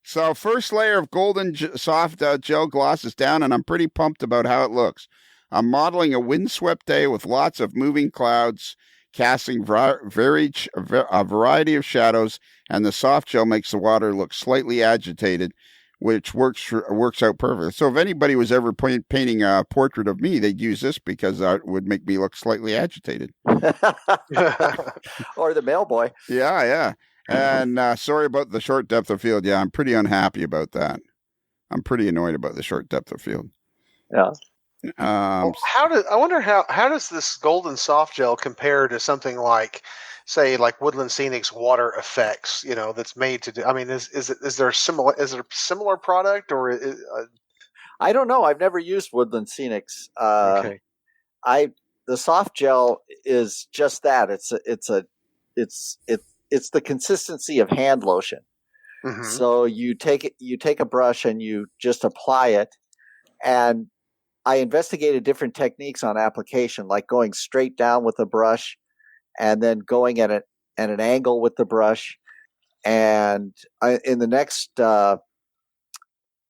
S2: So first layer of golden soft gel gloss is down, and I'm pretty pumped about how it looks. I'm modeling a windswept day with lots of moving clouds, casting a variety of shadows, and the soft gel makes the water look slightly agitated, which works out perfect. So if anybody was ever painting a portrait of me, they'd use this because that would make me look slightly agitated.
S3: Or the mail boy.
S2: Yeah. And sorry about the short depth of field. Yeah, I'm pretty unhappy about that. I'm pretty annoyed about the short depth of field.
S3: Yeah.
S4: I wonder how does this golden soft gel compare to something like, say, like Woodland Scenic's water effects? That's made to do. I mean, is there a similar product, or
S3: I don't know. I've never used Woodland Scenics.
S4: Okay.
S3: The soft gel is just that. It's the consistency of hand lotion.
S4: Mm-hmm.
S3: So you take a brush and you just apply it. And I investigated different techniques on application, like going straight down with the brush and then going at an angle with the brush. And in the next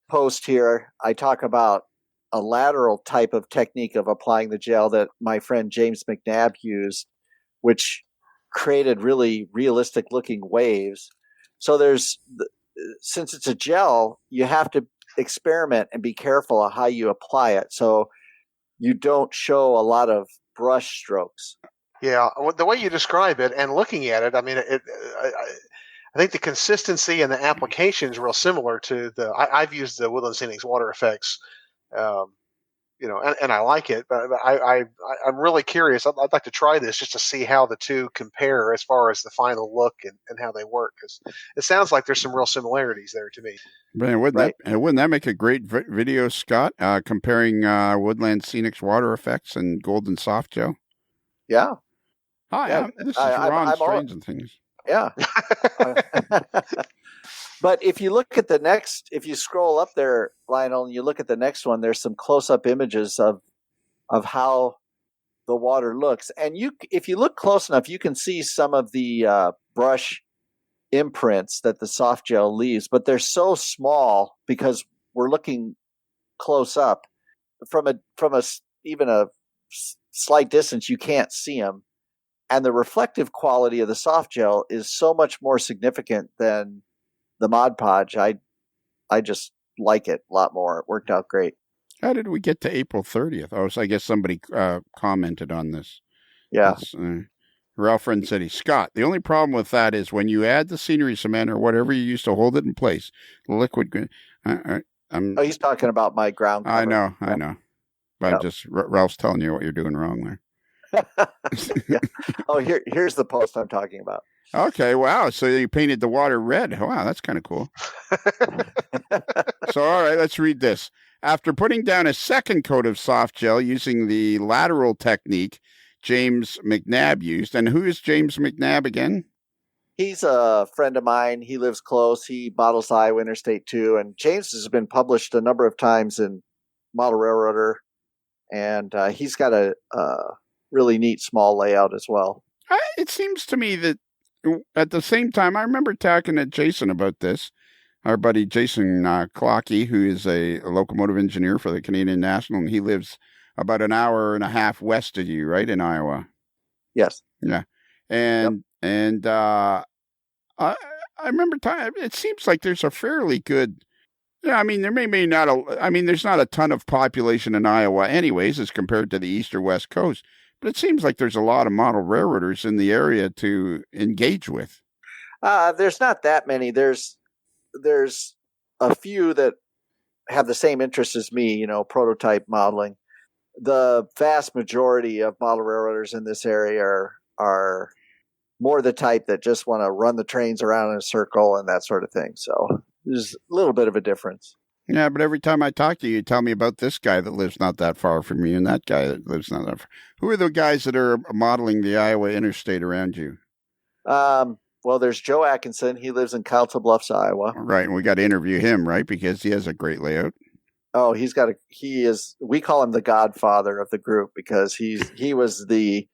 S3: post here, I talk about a lateral type of technique of applying the gel that my friend James McNabb used, which created really realistic looking waves. So since it's a gel, you have to experiment and be careful of how you apply it, so you don't show a lot of brush strokes.
S4: Yeah, the way you describe it and looking at it, I mean, I think the consistency and the application is real similar to I've used the Woodland Scenics water effects, and I like it, but I'm really curious. I'd like to try this just to see how the two compare as far as the final look and how they work, because it sounds like there's some real similarities there to me.
S2: Man, wouldn't that make a great video, Scott? Comparing Woodland Scenics water effects and golden soft gel.
S3: Yeah.
S2: Hi, this is Ron Strange and Things.
S3: Yeah. But if you look at if you scroll up there, Lionel, and you look at the next one, there's some close-up images of how the water looks. And if you look close enough, you can see some of the brush imprints that the soft gel leaves, but they're so small because we're looking close up. From even a slight distance, you can't see them. And the reflective quality of the soft gel is so much more significant than the Mod Podge. I just like it a lot more. It worked out great.
S2: How did we get to April 30th? Oh, so I guess somebody commented on this.
S3: Yeah.
S2: Ralph Friend said, Scott, the only problem with that is when you add the scenery cement or whatever you use to hold it in place, the liquid...
S3: he's talking about my ground cover.
S2: I know. But Ralph's telling you what you're doing wrong there.
S3: Yeah. Oh, here's the post I'm talking about.
S2: Okay, wow. So you painted the water red. Wow, that's kind of cool. So, all right, let's read this. After putting down a second coat of soft gel using the lateral technique James McNabb used. And who is James McNabb again?
S3: He's a friend of mine. He lives close. He models Iowa Interstate 2. And James has been published a number of times in Model Railroader. And he's got a really neat small layout as well.
S2: It seems to me that at the same time, I remember talking to Jason about this, our buddy Jason Clockey, who is a locomotive engineer for the Canadian National, and he lives about an hour and a half west of you, right, in Iowa?
S3: Yes.
S2: Yeah. And I remember it seems like there's a fairly good Yeah, I mean, there may not. I mean, there's not a ton of population in Iowa, anyways, as compared to the east or west coast. But it seems like there's a lot of model railroaders in the area to engage with.
S3: There's not that many. There's a few that have the same interest as me, prototype modeling. The vast majority of model railroaders in this area are more the type that just want to run the trains around in a circle and that sort of thing. So there's a little bit of a difference.
S2: Yeah, but every time I talk to you, you tell me about this guy that lives not that far from you and that guy that lives not that far. Who are the guys that are modeling the Iowa Interstate around you?
S3: Well, there's Joe Atkinson. He lives in Council Bluffs, Iowa.
S2: Right, and we got to interview him, right, because he has a great layout.
S3: Oh, we call him the godfather of the group because he's the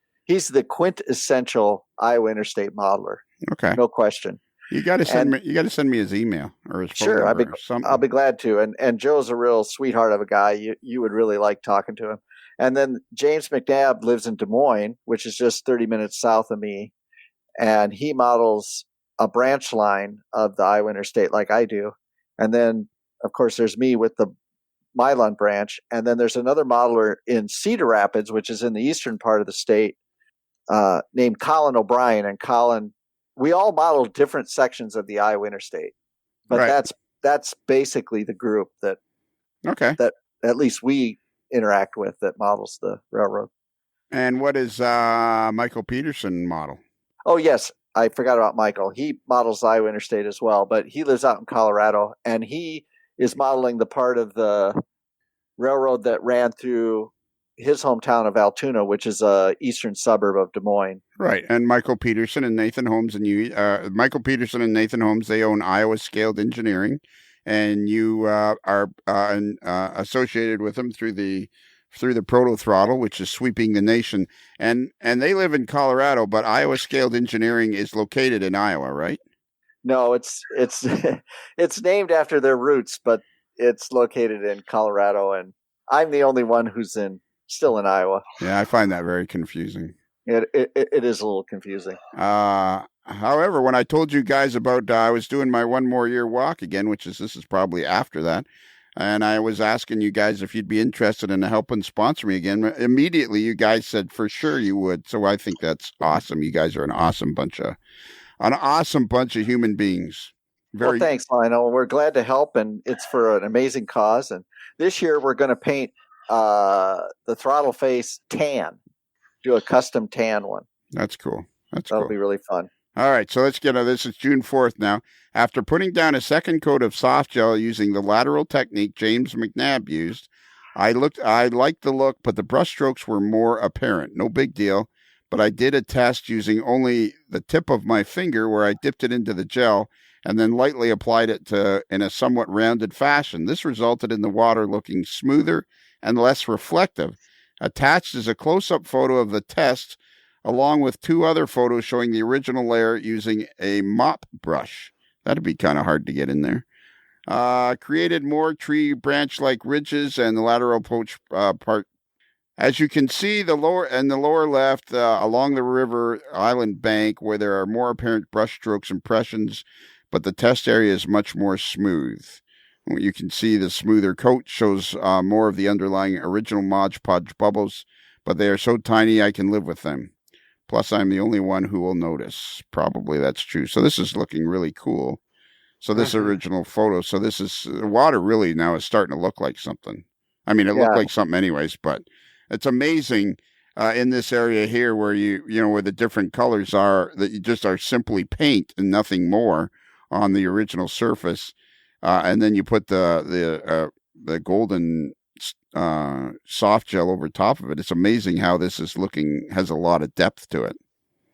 S3: quintessential Iowa Interstate modeler.
S2: Okay.
S3: No question.
S2: You got to send me his email or his phone
S3: sure,
S2: number or something.
S3: I'll be glad to. And Joe's a real sweetheart of a guy. You would really like talking to him. And then James McNabb lives in Des Moines, which is just 30 minutes south of me. And he models a branch line of the Iowa Interstate like I do. And then, of course, there's me with the Milan Branch. And then there's another modeler in Cedar Rapids, which is in the eastern part of the state, named Colin O'Brien. And Colin, we all model different sections of the Iowa Interstate. But
S2: right.
S3: that's basically the group that at least we interact with that models the railroad.
S2: And what is Michael Peterson model?
S3: Oh, yes. I forgot about Michael. He models the Iowa Interstate as well, but he lives out in Colorado, and he is modeling the part of the railroad that ran through his hometown of Altoona, which is a eastern suburb of Des Moines.
S2: Right. And Michael Peterson and Nathan Holmes Michael Peterson and Nathan Holmes, they own Iowa Scaled Engineering, and you are associated with them through the Proto Throttle, which is sweeping the nation. And they live in Colorado, but Iowa Scaled Engineering is located in Iowa, right?
S3: No, it's it's named after their roots, but it's located in Colorado, and I'm the only one who's still in Iowa.
S2: Yeah, I find that very confusing.
S3: It is a little confusing.
S2: However, when I told you guys about I was doing my 1 more year walk again, this is probably after that, and I was asking you guys if you'd be interested in helping sponsor me again, immediately you guys said for sure you would. So I think that's awesome. You guys are an awesome bunch of human beings.
S3: Well, thanks, Lionel. We're glad to help, and it's for an amazing cause. And this year we're going to paint the throttle face tan, do a custom tan one.
S2: That's cool.
S3: That'll be really fun.
S2: All right, so let's get this is June 4th now. After putting down a second coat of soft gel using the lateral technique James McNabb used, I liked the look, but the brush strokes were more apparent. No big deal, but I did a test using only the tip of my finger where I dipped it into the gel and then lightly applied it in a somewhat rounded fashion. This resulted in the water looking smoother and less reflective. Attached is a close-up photo of the test, along with 2 other photos showing the original layer using a mop brush. That'd be kind of hard to get in there. Created more tree branch-like ridges and the lateral poach part. As you can see, the lower left, along the river island bank, where there are more apparent brush strokes impressions, but the test area is much more smooth. You can see the smoother coat shows more of the underlying original Mod Podge bubbles, but they are so tiny I can live with them. Plus, I'm the only one who will notice. Probably that's true. So this is looking really cool. So this original photo. So this is the water really now is starting to look like something. I mean, it looked like something anyways, but it's amazing in this area here where where the different colors are that you just are simply paint and nothing more on the original surface. And then you put the golden soft gel over top of it. It's amazing how this has a lot of depth to it.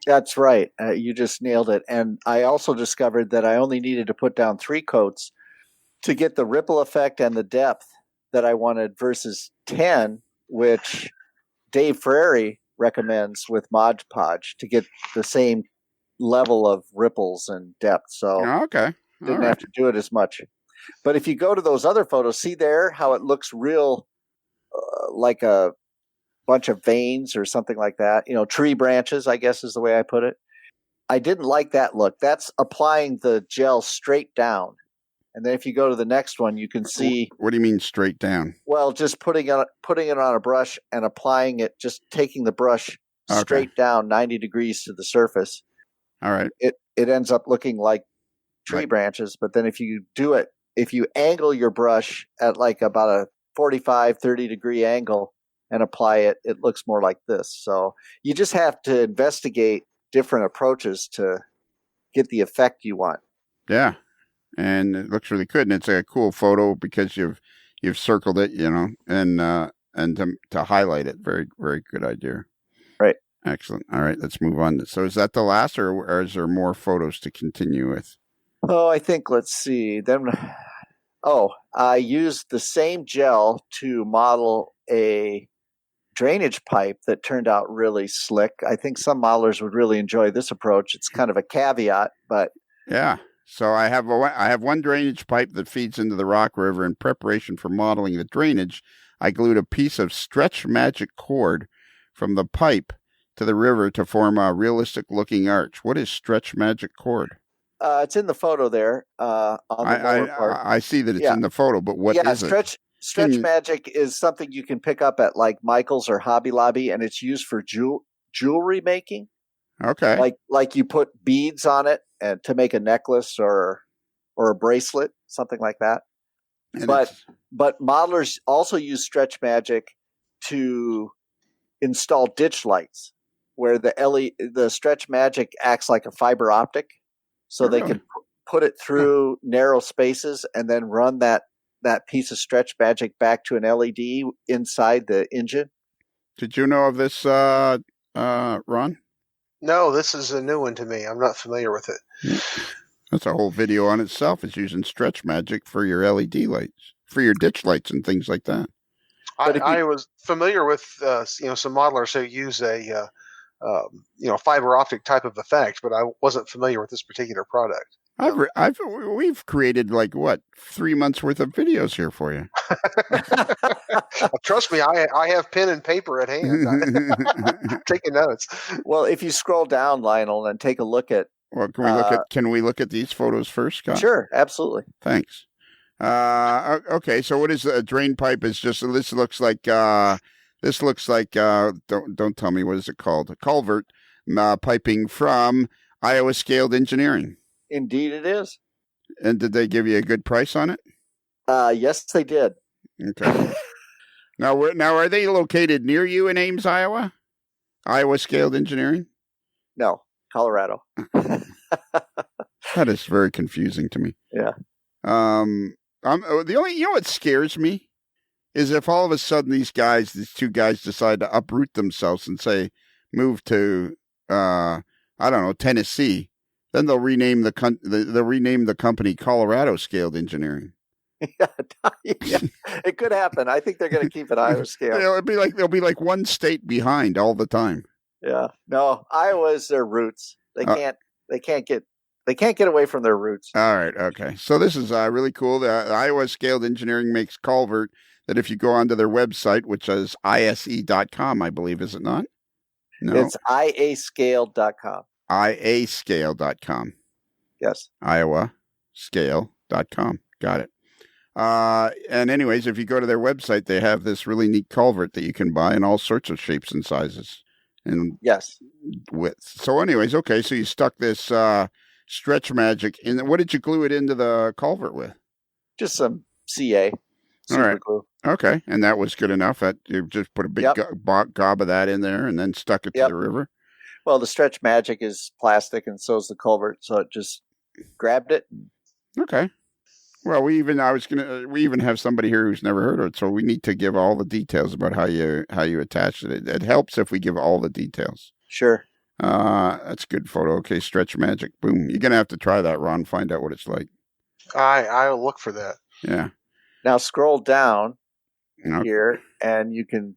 S3: That's right. You just nailed it. And I also discovered that I only needed to put down 3 coats to get the ripple effect and the depth that I wanted versus 10, which Dave Ferrari recommends with Mod Podge to get the same level of ripples and depth. So didn't have to do it as much. But if you go to those other photos, see there how it looks real like a bunch of veins or something like that. Tree branches, I guess is the way I put it. I didn't like that look. That's applying the gel straight down. And then if you go to the next one, you can see.
S2: What do you mean straight down?
S3: Well, just putting it on a brush and applying it, just taking the brush straight down 90 degrees to the surface.
S2: All right.
S3: It ends up looking like tree branches. But then if you angle your brush at like about a 45, 30 degree angle and apply it, it looks more like this. So you just have to investigate different approaches to get the effect you want.
S2: Yeah. And it looks really good. And it's a cool photo because you've circled it, and to highlight it. Very, very good idea.
S3: Right.
S2: Excellent. All right, let's move on. So is that the last, or is there more photos to continue with?
S3: Oh, I think, let's see. Then, I used the same gel to model a drainage pipe that turned out really slick. I think some modelers would really enjoy this approach. It's kind of a caveat, but
S2: yeah. So I have one drainage pipe that feeds into the Rock River. In preparation for modeling the drainage, I glued a piece of stretch magic cord from the pipe to the river to form a realistic-looking arch. What is stretch magic cord?
S3: It's in the photo there. On the lower part.
S2: I see that it's in the photo, but what is it?
S3: Stretch magic is something you can pick up at like Michael's or Hobby Lobby, and it's used for jewelry making.
S2: Okay.
S3: Like you put beads on it and to make a necklace or a bracelet, something like that. But modelers also use stretch magic to install ditch lights, where the stretch magic acts like a fiber optic, so they can put it through narrow spaces and then run that piece of stretch magic back to an LED inside the engine.
S2: Did you know of this, Ron?
S4: No, this is a new one to me. I'm not familiar with it.
S2: That's a whole video on itself. It's using stretch magic for your LED lights, for your ditch lights and things like that.
S4: I was familiar with some modelers who use a fiber optic type of effect, but I wasn't familiar with this particular product.
S2: We've created 3 months worth of videos here for you.
S4: Trust me, I have pen and paper at hand. I'm taking notes.
S3: Well, if you scroll down, Lionel, and take a look at.
S2: Well, can we look at these photos first, Scott?
S3: Sure, absolutely.
S2: Thanks. Okay, so what is a drain pipe? Is just this looks like don't tell me, what is it called? A culvert piping from Iowa Scaled Engineering.
S3: Indeed, it is.
S2: And did they give you a good price on it?
S3: Yes, they did.
S2: Okay. Now are they located near you in Ames, Iowa? Iowa Scaled Engineering?
S3: No, Colorado.
S2: That is very confusing to me.
S3: Yeah.
S2: The only, what scares me is if all of a sudden these two guys decide to uproot themselves and say, move to, Tennessee. Then they'll rename the company Colorado Scaled Engineering.
S3: Yeah, it could happen. I think they're going to keep it Iowa Scale.
S2: They'll be like one state behind all the time.
S3: Yeah, no, Iowa's their roots. They can't get away from their roots.
S2: All right, okay. So this is really cool. The Iowa Scaled Engineering makes culvert that if you go onto their website, which is ise.com, I believe, is it not? No,
S3: it's iascale.com.
S2: iascale.com.
S3: Yes.
S2: iowascale.com. Got it. And anyways, if you go to their website, they have this really neat culvert that you can buy in all sorts of shapes and sizes and widths. So anyways, okay, so you stuck this stretch magic in. What did you glue it into the culvert with?
S3: Just some CA.
S2: All right.
S3: Glue.
S2: Okay, and that was good enough. You just put a big gob of that in there and then stuck it to the river?
S3: Well, the stretch magic is plastic and so is the culvert, so it just grabbed it.
S2: Okay. Well, we even have somebody here who's never heard of it, so we need to give all the details about how you attach it. It helps if we give all the details.
S3: Sure.
S2: That's a good photo. Okay, stretch magic. Boom. You're gonna have to try that, Ron. Find out what it's like.
S4: I'll look for that.
S2: Yeah.
S3: Now scroll down here, and you can,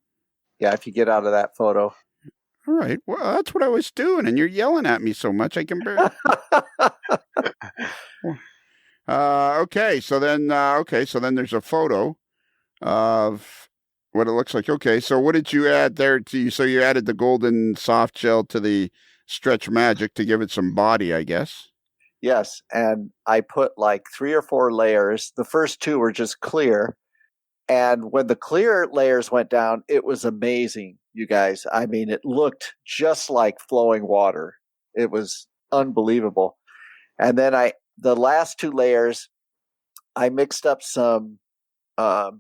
S3: if you get out of that photo.
S2: All right. Well, that's what I was doing, and you're yelling at me so much I can barely. Okay. So then there's a photo of what it looks like. Okay. So what did you add there? So you added the golden soft gel to the stretch magic to give it some body, I guess.
S3: Yes, and I put like 3 or 4 layers. The first 2 were just clear, and when the clear layers went down, it was amazing, you guys. I mean, it looked just like flowing water. It was unbelievable. And then the last 2 layers, I mixed up some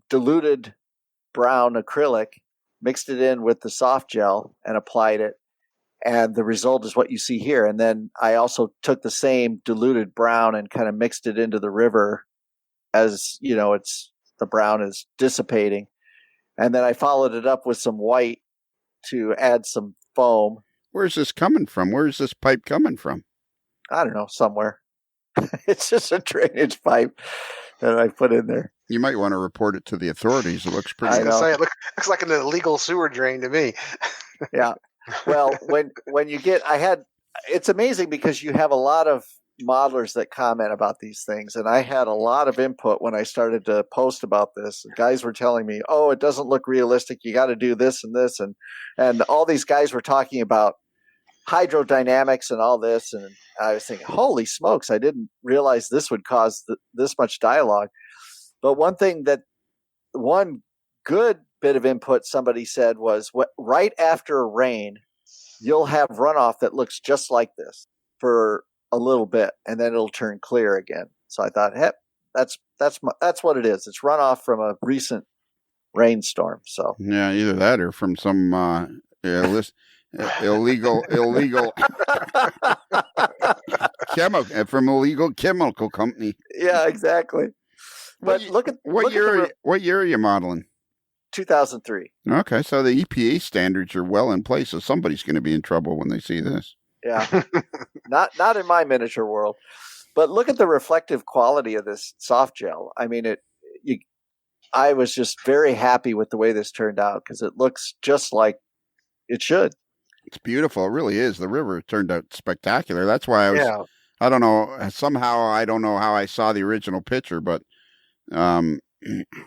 S3: diluted brown acrylic, mixed it in with the soft gel, and applied it. And the result is what you see here. And then I also took the same diluted brown and kind of mixed it into the river as, the brown is dissipating. And then I followed it up with some white to add some foam.
S2: Where's this coming from? Where's this pipe coming from?
S3: I don't know, somewhere. It's just a drainage pipe that I put in there.
S2: You might want to report it to the authorities. It looks pretty.
S4: I was going to say, it looks like an illegal sewer drain to me.
S3: Yeah. Well, when you it's amazing because you have a lot of modelers that comment about these things. And I had a lot of input when I started to post about this. Guys were telling me, oh, it doesn't look realistic. You got to do this and this. And all these guys were talking about hydrodynamics and all this. And I was thinking, holy smokes, I didn't realize this would cause this much dialogue. But one good bit of input somebody said was, right after a rain, you'll have runoff that looks just like this for a little bit, and then it'll turn clear again. So I thought, hey, that's what it is. It's runoff from a recent rainstorm. So
S2: yeah, either that or from some illegal chemical company.
S3: Yeah, exactly. But
S2: what year are you modeling?
S3: 2003.
S2: Okay, so the EPA standards are well in place, so somebody's going to be in trouble when they see this.
S3: Yeah, not in my miniature world. But look at the reflective quality of this soft gel. I mean, I was just very happy with the way this turned out because it looks just like it should.
S2: It's beautiful. It really is. The river turned out spectacular. That's why I don't know. Somehow I don't know how I saw the original picture, but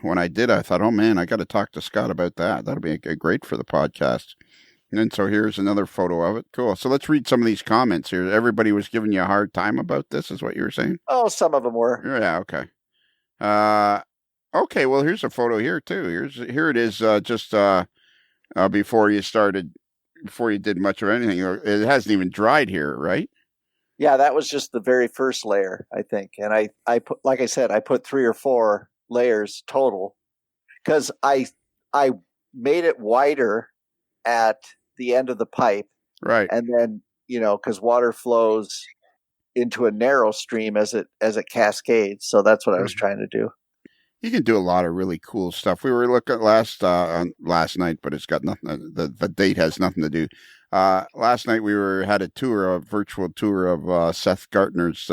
S2: when I did, I thought, oh man, I got to talk to Scott about that. That'll be great for the podcast. And then so here's another photo of it. Cool. So let's read some of these comments here. Everybody was giving you a hard time about this, is what you were saying?
S3: Oh, some of them were.
S2: Yeah. Okay. Okay. Well, here's a photo here too. Here it is. Just before you did much of anything. It hasn't even dried here, right?
S3: Yeah, that was just the very first layer, I think. And I put, like I said, I put 3 or 4 layers total because I made it wider at the end of the pipe,
S2: right?
S3: And then because water flows into a narrow stream as it cascades, so that's what I was trying to do.
S2: You can do a lot of really cool stuff. We were looking last night, but it's got nothing. The date has nothing to do. Last night we had a virtual tour of Seth Gartner's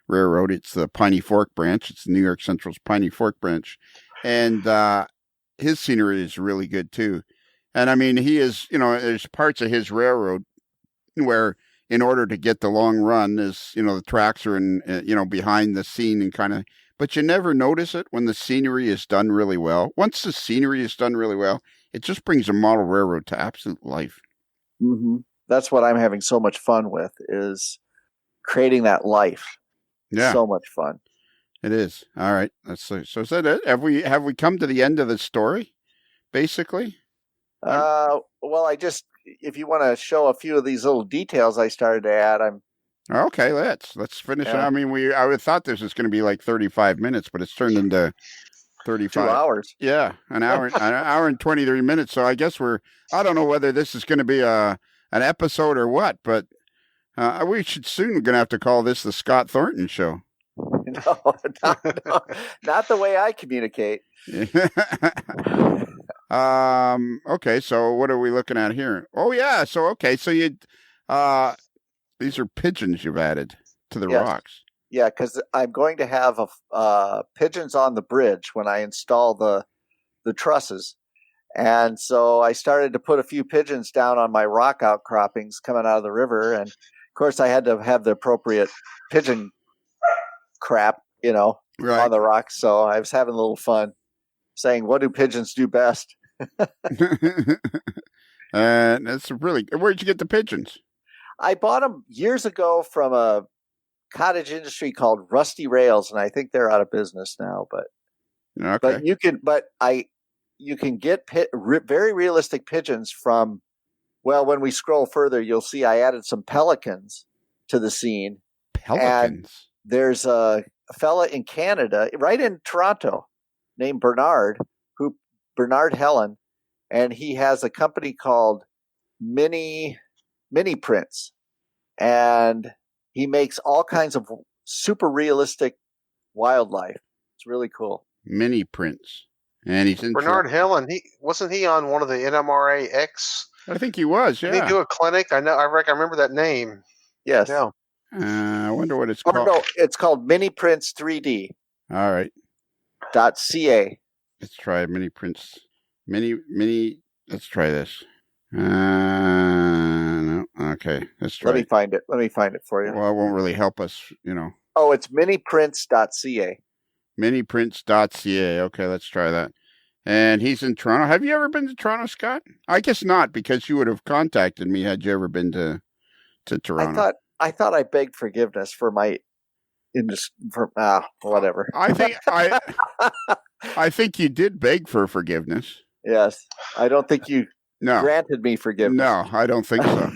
S2: railroad. It's the Piney Fork branch. It's New York Central's Piney Fork branch, and his scenery is really good too. And I mean, he is, there's parts of his railroad where, in order to get the long run, the tracks are behind the scene and kind of. But you never notice it when the scenery is done really well. Once the scenery is done really well, it just brings a model railroad to absolute life.
S3: Mm-hmm. That's what I'm having so much fun with, is creating that life.
S2: Yeah.
S3: So much fun.
S2: It is. All right. So is that it? Have we come to the end of the story, basically?
S3: Well, if you want to show a few of these little details I started to add,
S2: okay. Let's finish. Yeah. I mean, I thought this was going to be like 35 minutes, but it's turned into 35
S3: 2 hours.
S2: Yeah, an hour and 23 minutes. So I guess I don't know whether this is going to be an episode or what, but we should soon going to have to call this the Scott Thornton Show.
S3: No, not the way I communicate.
S2: Okay, so what are we looking at here? Oh yeah, so you these are pigeons you've added to the rocks.
S3: Yeah, because I'm going to have pigeons on the bridge when I install the trusses. And so I started to put a few pigeons down on my rock outcroppings coming out of the river. And of course I had to have the appropriate pigeon crap,
S2: right
S3: on the rocks. So I was having a little fun saying, what do pigeons do best?
S2: That's really, where'd you get the pigeons?
S3: I bought them years ago from a cottage industry called Rusty Rails, and I think they're out of business now. But
S2: Okay.
S3: you can get very realistic pigeons from. Well, when we scroll further, you'll see I added some pelicans to the scene.
S2: Pelicans.
S3: And there's a fella in Canada, right in Toronto, named Bernard Helen, and he has a company called Mini Prints, and he makes all kinds of super realistic wildlife. It's really cool.
S2: Mini Prince, and he's in
S4: Bernard Helen. Wasn't he on one of the NMRA X?
S2: I think he was. Yeah.
S4: Did he do a clinic? I know. I remember that name.
S3: Yes.
S4: Yeah.
S2: I wonder what it's called.
S3: No, it's called Mini Prints 3D.
S2: All right.
S3: .ca.
S2: Let's try Mini Prints. Mini. Let's try this. No. Okay. Let's try.
S3: Let me find it for you.
S2: Well, it won't really help us,
S3: Oh, it's miniprints.ca.
S2: Miniprints.ca. Okay, let's try that. And he's in Toronto. Have you ever been to Toronto, Scott? I guess not, because you would have contacted me had you ever been to Toronto.
S3: I thought I begged forgiveness for my whatever.
S2: I think you did beg for forgiveness.
S3: Yes. I don't think you granted me forgiveness.
S2: No, I don't think so.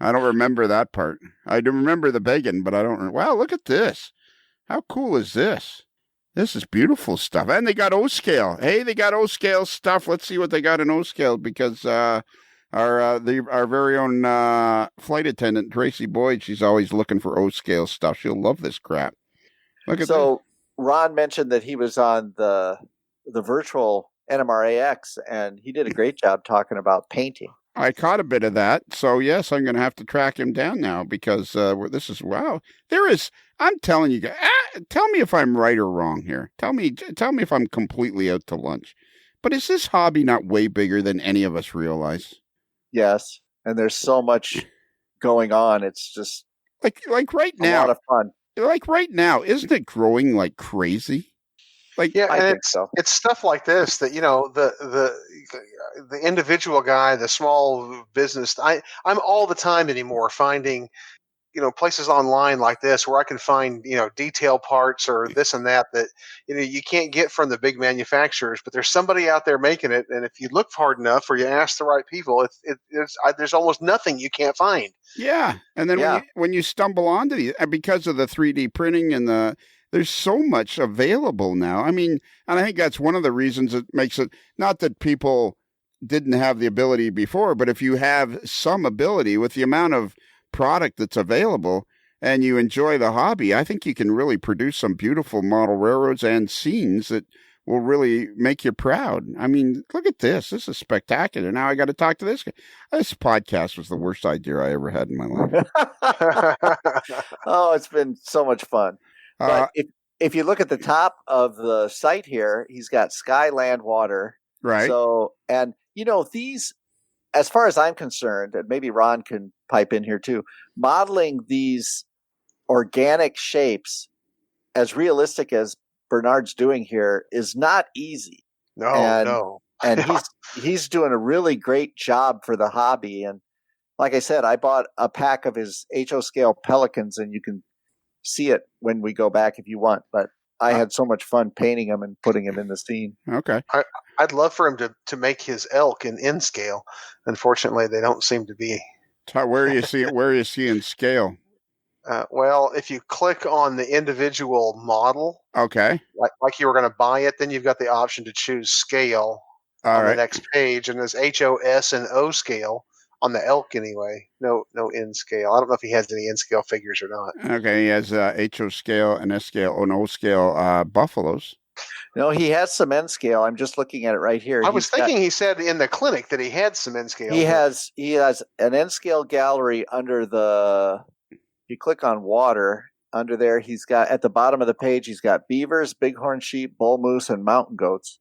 S2: I don't remember that part. I do remember the begging, but I don't. Wow, look at this. How cool is this? This is beautiful stuff. And they got O-scale. Hey, they got O-scale stuff. Let's see what they got in O-scale, because our very own flight attendant, Tracy Boyd, she's always looking for O-scale stuff. She'll love this crap. Look at this.
S3: So Ron mentioned that he was on the virtual NMRAX, and he did a great job talking about painting.
S2: I caught a bit of that. So, yes, I'm going to have to track him down now, because this is, wow. There is, I'm telling you guys, tell me if I'm right or wrong here. Tell me if I'm completely out to lunch. But is this hobby not way bigger than any of us realize?
S3: Yes. And there's so much going on. It's just
S2: like right now,
S3: a lot of fun.
S2: Like right now, isn't it growing like crazy? Like,
S4: yeah, and
S3: so.
S4: It's stuff like this that, the individual guy, the small business. I'm all the time anymore finding, places online like this where I can find, detail parts or this and that you can't get from the big manufacturers, but there's somebody out there making it. And if you look hard enough or you ask the right people, there's almost nothing you can't find.
S2: Yeah. And then when you stumble onto these, because of the 3D printing and there's so much available now. I mean, and I think that's one of the reasons it makes it, not that people didn't have the ability before, but if you have some ability with the amount of product that's available and you enjoy the hobby, I think you can really produce some beautiful model railroads and scenes that will really make you proud. I mean, look at this. This is spectacular. Now I got to talk to this guy. This podcast was the worst idea I ever had in my life.
S3: Oh, it's been so much fun. But if you look at the top of the site here, he's got sky, land, water.
S2: Right.
S3: So, and these, as far as I'm concerned, and maybe Ron can pipe in here too, modeling these organic shapes as realistic as Bernard's doing here is not easy.
S4: No.
S3: And he's doing a really great job for the hobby. And like I said, I bought a pack of his HO scale pelicans, and you can see it when we go back if you want. But I had so much fun painting him and putting him in the scene.
S2: Okay.
S4: I'd love for him to make his elk in N scale. Unfortunately, they don't seem to be.
S2: Where are you seeing scale?
S4: Well, if you click on the individual model,
S2: okay,
S4: like you were going to buy it, then you've got the option to choose scale on the next page, and there's HOS and O scale on the elk anyway. No N scale. I don't know if he has any N scale figures or not.
S2: Okay, he has HO scale and S scale and O scale buffaloes.
S3: No, he has some N scale. I'm just looking at it right here.
S4: I was thinking he said in the clinic that he had some N scale.
S3: He has an N scale gallery under the. If you click on water, under there, he's got at the bottom of the page, he's got beavers, bighorn sheep, bull moose, and mountain goats.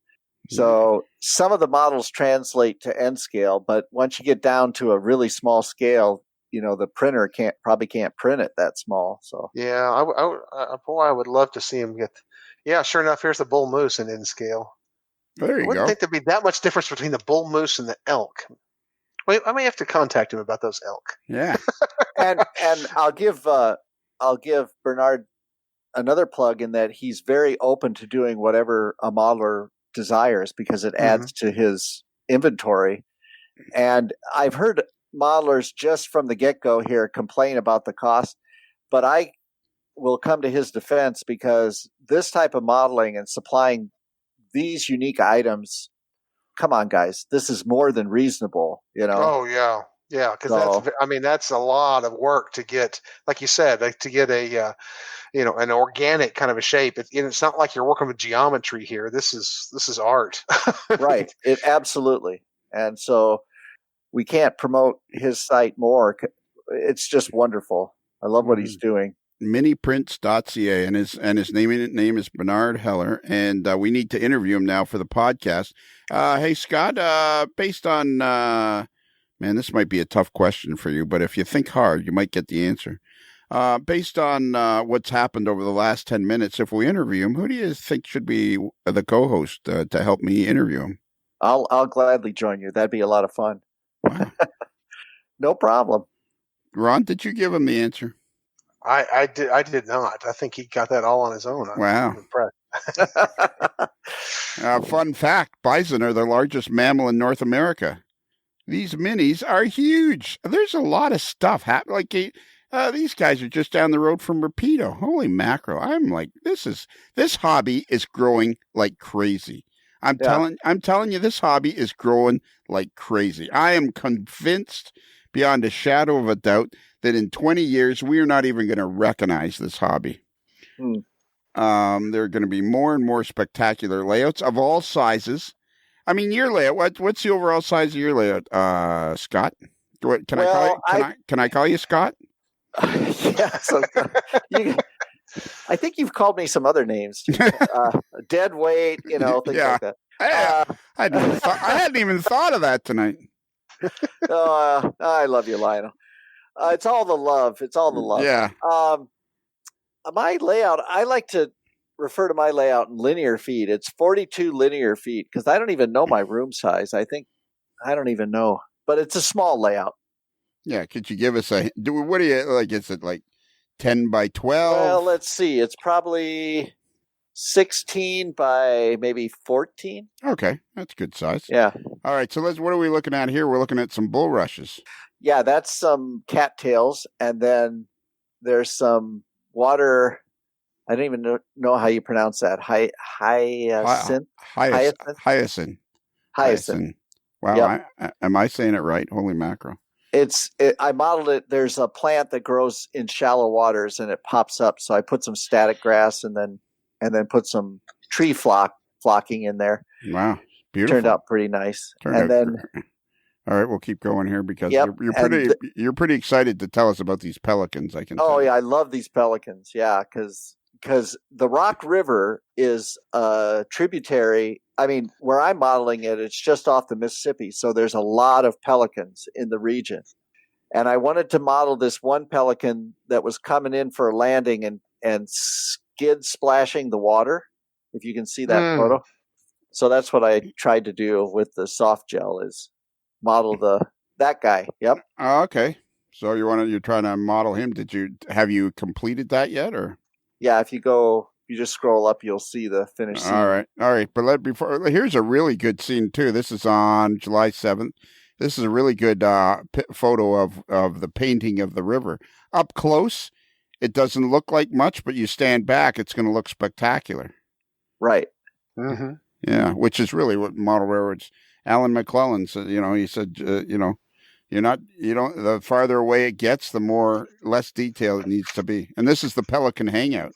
S3: So some of the models translate to N scale, but once you get down to a really small scale, the printer probably can't print it that small. So
S4: yeah, I would love to see him get. Yeah, sure enough, here's the bull moose in N scale.
S2: There you go.
S4: I wouldn't think there'd be that much difference between the bull moose and the elk. Wait, I may have to contact him about those elk.
S2: Yeah.
S3: and I'll give I'll give Bernard another plug in that he's very open to doing whatever a modeler desires because it adds to his inventory. And I've heard modelers just from the get-go here complain about the cost, but I will come to his defense because this type of modeling and supplying these unique items, come on, guys, this is more than reasonable,
S4: Oh yeah, yeah, because that's a lot of work to get, like you said, to get a an organic kind of a shape. It's not like you're working with geometry here. This is art.
S3: Right. It absolutely. And so we can't promote his site more. It's just wonderful. I love what he's doing.
S2: Miniprints.ca, and his name is Bernard Heller, and we need to interview him now for the podcast. Hey, Scott, based on, man, this might be a tough question for you, but if you think hard, you might get the answer. Based on what's happened over the last 10 minutes, if we interview him, who do you think should be the co-host to help me interview him?
S3: I'll gladly join you. That'd be a lot of fun.
S2: Wow.
S3: No problem.
S2: Ron, did you give him the answer?
S4: I did not. I think he got that all on his own.
S2: Wow.
S4: I'm impressed.
S2: Fun fact, bison are the largest mammal in North America. These minis are huge. There's a lot of stuff happening. Like these guys are just down the road from Rapido. Holy mackerel. I'm like, this hobby is growing like crazy. I'm telling you, this hobby is growing like crazy. I am convinced beyond a shadow of a doubt that in 20 years, we are not even going to recognize this hobby. There are going to be more and more spectacular layouts of all sizes. I mean, your layout, what's the overall size of your layout, Scott? Can I call you Scott?
S3: Yeah. So I think you've called me some other names. Dead weight, things like that.
S2: I hadn't even thought of that tonight.
S3: I love you, Lionel. It's all the love.
S2: Yeah.
S3: My layout, I like to refer to my layout in linear feet. It's 42 linear feet because I don't even know my room size. I don't even know, but it's a small layout.
S2: Yeah. Could you give us what do you like? Is it like 10 by 12?
S3: Well, let's see. It's probably 16 by maybe 14.
S2: Okay. That's good size.
S3: Yeah.
S2: All right. So what are we looking at here? We're looking at some bulrushes.
S3: Yeah, that's some cattails, and then there's some water. I don't even know how you pronounce that. Hyacinth. Hyacinth.
S2: Wow,
S3: Yep.
S2: Am I saying it right? Holy mackerel!
S3: I modeled it. There's a plant that grows in shallow waters, and it pops up. So I put some static grass, and then put some tree flocking in there.
S2: Wow, beautiful!
S3: Turned out pretty nice.
S2: All right, we'll keep going here because you're pretty excited to tell us about these pelicans. I can.
S3: Oh yeah, I love these pelicans. Yeah, because the Rock River is a tributary. I mean, where I'm modeling it, it's just off the Mississippi, so there's a lot of pelicans in the region. And I wanted to model this one pelican that was coming in for a landing and skid splashing the water. If you can see that photo, so that's what I tried to do with the soft gel is model that guy. Yep.
S2: Oh, okay. So you're trying to model him. Have you completed that yet, or?
S3: Yeah, if you just scroll up, you'll see the finished scene.
S2: All right. But here's a really good scene too. This is on July 7th. This is a really good photo of the painting of the river up close. It doesn't look like much, but you stand back, it's going to look spectacular.
S3: Right.
S2: Mm-hmm. Yeah, which is really what model railroads. Alan McClellan said, he said, the farther away it gets, the less detailed it needs to be. And this is the Pelican Hangout.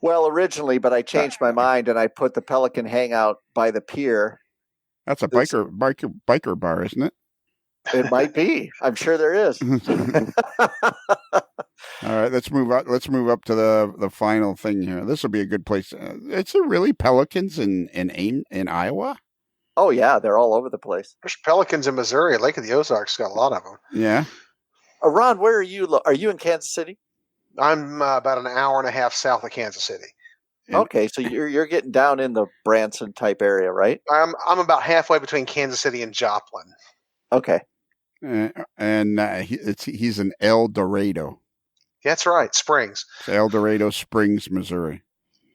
S3: Well, originally, but I changed my mind and I put the Pelican Hangout by the pier.
S2: That's a biker bar, isn't it?
S3: It might be. I'm sure there is.
S2: All right, let's move up to the final thing here. This will be a good place. It's really pelicans in Iowa.
S3: Oh yeah, they're all over the place.
S4: There's pelicans in Missouri. Lake of the Ozarks got a lot of them.
S2: Yeah.
S3: Ron, where are you? Are you in Kansas City?
S4: I'm about an hour and a half south of Kansas City.
S3: Okay, so you're getting down in the Branson type area, right?
S4: I'm about halfway between Kansas City and Joplin.
S3: Okay.
S2: And he's an El Dorado.
S4: That's right, Springs.
S2: It's El Dorado Springs, Missouri.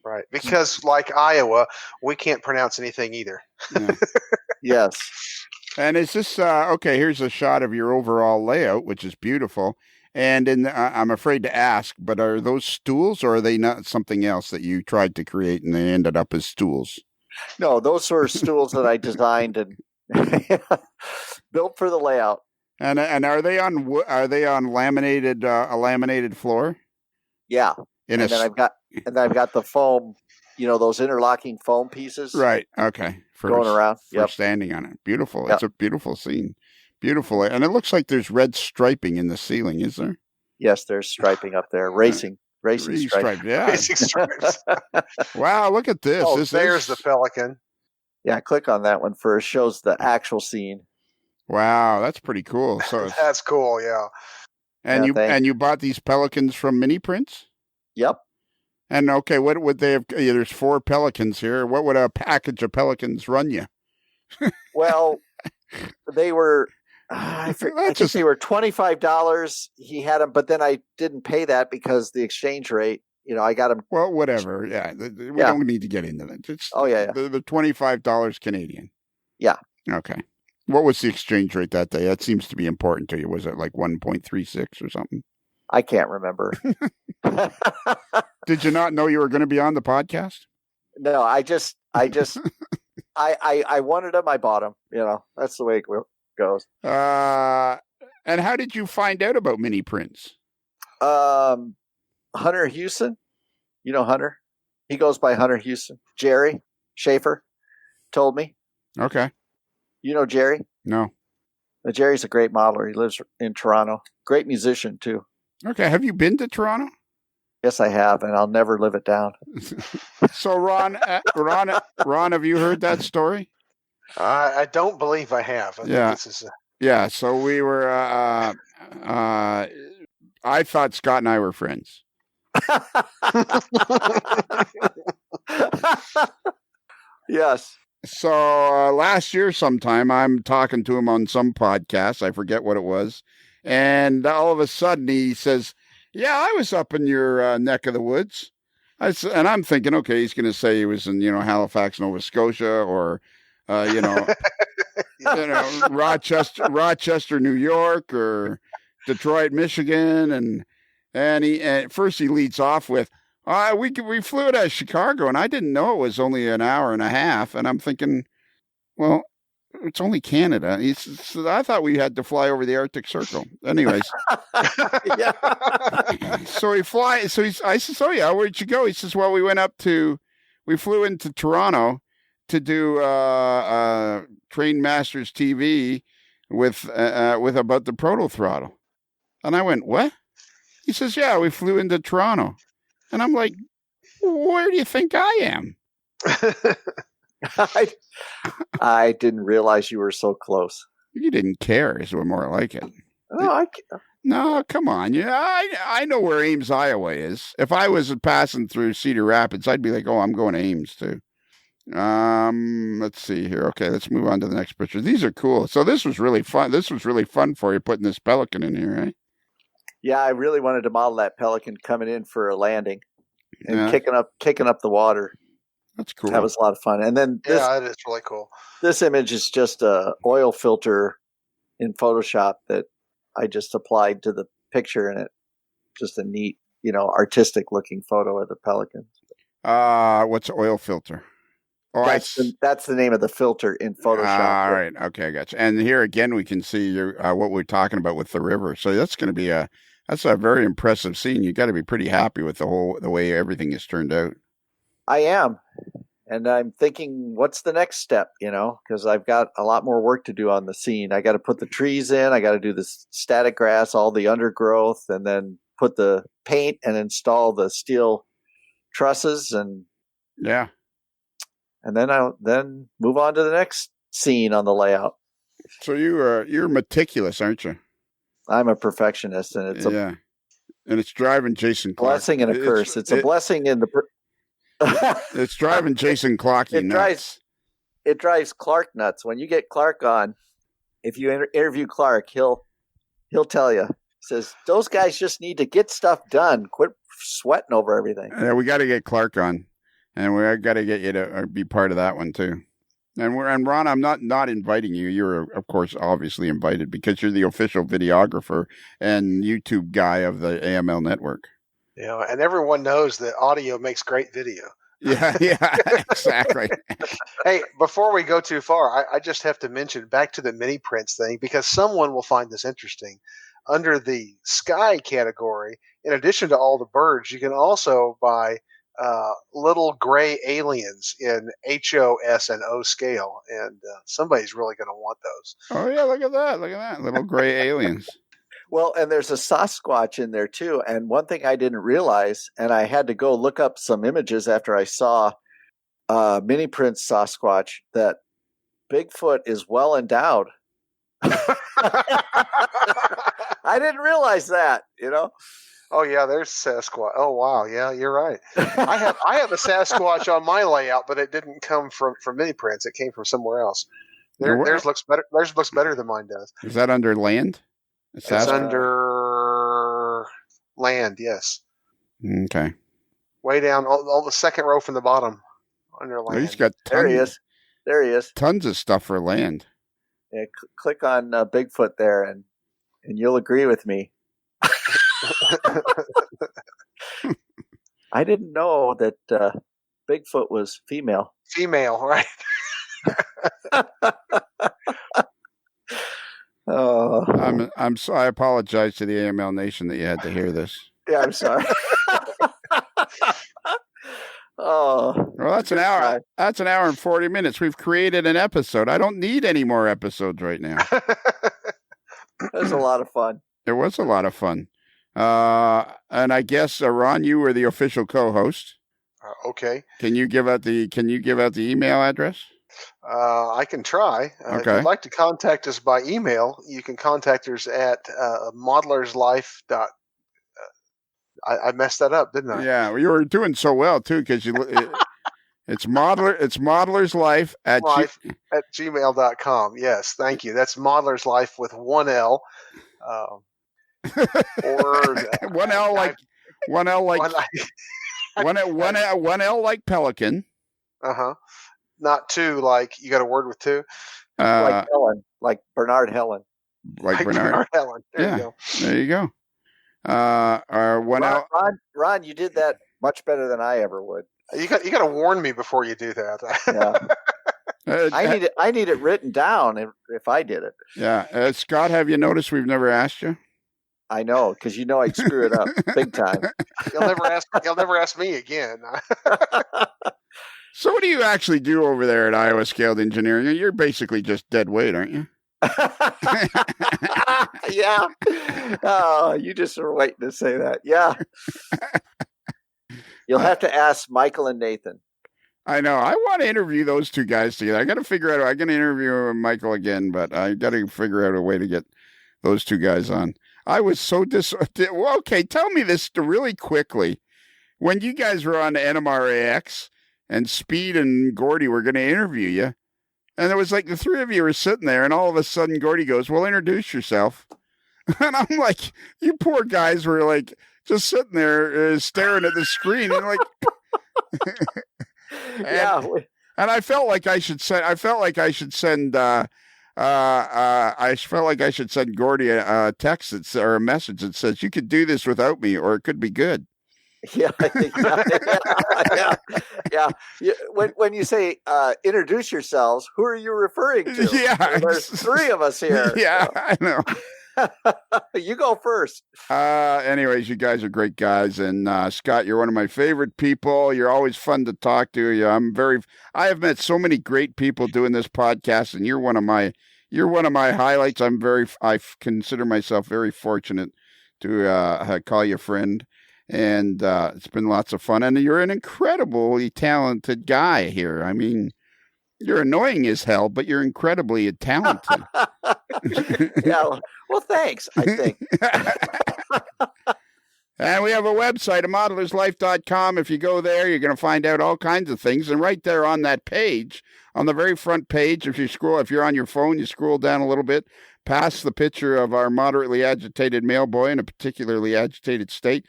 S4: Right, because like Iowa, we can't pronounce anything either.
S2: Yeah.
S3: Yes.
S2: And is this okay? Here's a shot of your overall layout, which is beautiful. And I'm afraid to ask, but are those stools, or are they not something else that you tried to create and they ended up as stools?
S3: No, those were stools that I designed and built for the layout.
S2: And are they on laminated a laminated floor?
S3: Yeah.
S2: And
S3: then I've got the foam, those interlocking foam pieces.
S2: Right. Okay.
S3: Going around.
S2: For standing on it. Beautiful.
S3: Yep.
S2: It's a beautiful scene. Beautiful. And it looks like there's red striping in the ceiling, is there?
S3: Yes, there's striping up there. Racing stripe.
S2: Yeah.
S4: Racing stripes.
S2: Wow, look at this.
S4: Oh, there's the Pelican.
S3: Yeah, click on that one first. Shows the actual scene.
S2: Wow, that's pretty cool. So
S4: That's cool, yeah.
S2: And you bought these Pelicans from Mini Prints?
S3: Yep.
S2: And okay, what would they have? There's 4 Pelicans here. What would a package of Pelicans run you?
S3: Well, they were. I think they were $25. He had them, but then I didn't pay that because the exchange rate. I got them.
S2: Well, whatever. Yeah, we don't need to get into that.
S3: Yeah.
S2: The $25 Canadian.
S3: Yeah.
S2: Okay. What was the exchange rate that day? That seems to be important to you. Was it like 1.36 or something?
S3: I can't remember.
S2: Did you not know you were going to be on the podcast?
S3: No, I wanted them. I bought them. That's the way it goes.
S2: And how did you find out about Mini Prints?
S3: Hunter Houston. You know Hunter? He goes by Hunter Houston. Jerry Schaefer told me.
S2: Okay.
S3: You know Jerry?
S2: No.
S3: Jerry's a great modeler. He lives in Toronto. Great musician, too.
S2: Okay. Have you been to Toronto?
S3: Yes, I have, and I'll never live it down.
S2: So, Ron, have you heard that story?
S4: I don't believe I have.
S2: Yeah. So we were. I thought Scott and I were friends.
S3: Yes.
S2: So last year sometime, I'm talking to him on some podcast. I forget what it was. And all of a sudden he says, yeah, I was up in your neck of the woods. And I'm thinking, okay, he's going to say he was in, Halifax, Nova Scotia, or, Rochester, New York, or Detroit, Michigan. And at first he leads off with, we flew to Chicago, and I didn't know it was only an hour and a half. And I'm thinking, well, it's only Canada. I thought we had to fly over the Arctic Circle. Anyways.
S3: Yeah.
S2: So he flies. So I says, oh yeah, where'd you go? He says, well, we flew into Toronto to do Train Masters TV with about the proto throttle. And I went, what? He says, yeah, we flew into Toronto. And I'm like, where do you think I am?
S3: I didn't realize you were so close.
S2: You didn't care, is more like it.
S3: No,
S2: come on. Yeah, I know where Ames, Iowa is. If I was passing through Cedar Rapids, I'd be like, oh, I'm going to Ames too. Let's see here. Okay, let's move on to the next picture. These are cool. So this was really fun. This was really fun for you putting this Pelican in here, right?
S3: Yeah, I really wanted to model that Pelican coming in for a landing and kicking up the water.
S2: That's cool.
S3: That was a lot of fun. And then
S4: that is really cool.
S3: This image is just a oil filter in Photoshop that I just applied to the picture, and it just a neat, artistic looking photo of the Pelican.
S2: What's oil filter? Oh,
S3: that's the name of the filter in Photoshop.
S2: All right. Okay, I got you. And here again, we can see what we're talking about with the river. So that's going to be a very impressive scene. You got to be pretty happy with the way everything has turned out.
S3: I am. And I'm thinking, what's the next step, because I've got a lot more work to do on the scene. I got to put the trees in. I got to do the static grass, all the undergrowth, and then put the paint and install the steel trusses. And
S2: yeah.
S3: And then I'll move on to the next scene on the layout.
S2: So you're meticulous, aren't you?
S3: I'm a perfectionist, and
S2: and it's driving Jason Clark.
S3: Blessing and a curse. It's a blessing in the.
S2: It's driving Jason Clarky nuts.
S3: It drives Clark nuts. When you get Clark on, if you interview Clark, he'll tell you Says those guys just need to get stuff done. Quit sweating over everything.
S2: Yeah, we got to get Clark on, and we got to get you to be part of that one too. And Ron, I'm not inviting you. You're of course obviously invited because you're the official videographer and YouTube guy of the AML network.
S4: Yeah, and everyone knows that audio makes great video.
S2: Yeah, exactly.
S4: Hey, before we go too far, I just have to mention back to the mini prints thing because someone will find this interesting. Under the sky category, in addition to all the birds, you can also buy little gray aliens in HOS and O scale, and somebody's really going to want those.
S2: Oh yeah, look at that, little gray aliens.
S3: Well, and there's a Sasquatch in there too. And one thing I didn't realize, and I had to go look up some images after I saw mini print Sasquatch, that Bigfoot is well endowed. I didn't realize that,
S4: Oh yeah, there's Sasquatch. Oh wow, yeah, you're right. I have a Sasquatch on my layout, but it didn't come from mini prints. It came from somewhere else. Theirs looks better. Theirs looks better than mine does.
S2: Is that under land?
S4: It's under land, yes.
S2: Okay.
S4: Way down, all the second row from the bottom, under land.
S2: He's got
S3: tons, there he is.
S2: Tons of stuff for land.
S3: Yeah, click on Bigfoot there, and you'll agree with me. I didn't know that Bigfoot was female.
S4: Female, right?
S3: Oh,
S2: I'm sorry. I apologize to the AML Nation that you had to hear this.
S3: Yeah, I'm sorry. Oh,
S2: well, that's an hour. That's an hour and 40 minutes. We've created an episode. I don't need any more episodes right now.
S3: It was a lot of fun.
S2: It was a lot of fun. And I guess Ron, you were the official co-host.
S4: Okay.
S2: Can you give out the email address?
S4: I can try.
S2: Okay.
S4: If you'd like to contact us by email, you can contact us at modeler'slife. I messed that up, didn't I?
S2: Yeah, well, you were doing so well too because it's modeler'slife at
S4: gmail.com. Yes, thank you. That's modeler'slife with one L. Or
S2: one L like one L like Pelican.
S4: Not two like you got a word with two.
S3: Like Helen, like Bernard Helen.
S2: Like Bernard
S4: Helen. There you go.
S2: There you go.
S3: Ron, you did that much better than I ever would.
S4: You got to warn me before you do that.
S3: Yeah. I need it written down if I did it.
S2: Yeah, Scott, have you noticed we've never asked you?
S3: I know, because I'd screw it up big time.
S4: You'll never ask me again.
S2: So what do you actually do over there at Iowa Scaled Engineering? You're basically just dead weight, aren't you?
S3: Yeah. Oh, you just were waiting to say that. Yeah. You'll have to ask Michael and Nathan.
S2: I know. I want to interview those two guys together. I got to figure out. I'm going to interview Michael again, but I got to figure out a way to get those two guys on. I was so well, okay, tell me this really quickly. When you guys were on NMRAX and Speed and Gordy were going to interview you, and it was like the three of you were sitting there, and all of a sudden Gordy goes, well, introduce yourself. And I'm like, you poor guys were like just sitting there staring at the screen and like... And I felt like I should send Gordy a text or a message that says, you could do this without me, or it could be good.
S3: Yeah, I think, yeah. When you say introduce yourselves, who are you referring to?
S2: Yeah,
S3: there's three of us here.
S2: Yeah, so. I know.
S3: You go first.
S2: Anyways, you guys are great guys, and Scott, you're one of my favorite people. You're always fun to talk to. I have met so many great people doing this podcast, and you're one of my highlights. I consider myself very fortunate to call you a friend. And it's been lots of fun. And you're an incredibly talented guy here. I mean, you're annoying as hell, but you're incredibly talented.
S3: Yeah. Well, thanks, I think.
S2: And we have a website, modelerslife.com. If you go there, you're going to find out all kinds of things. And right there on that page, on the very front page, if you're on your phone, you scroll down a little bit, past the picture of our moderately agitated mail boy in a particularly agitated state,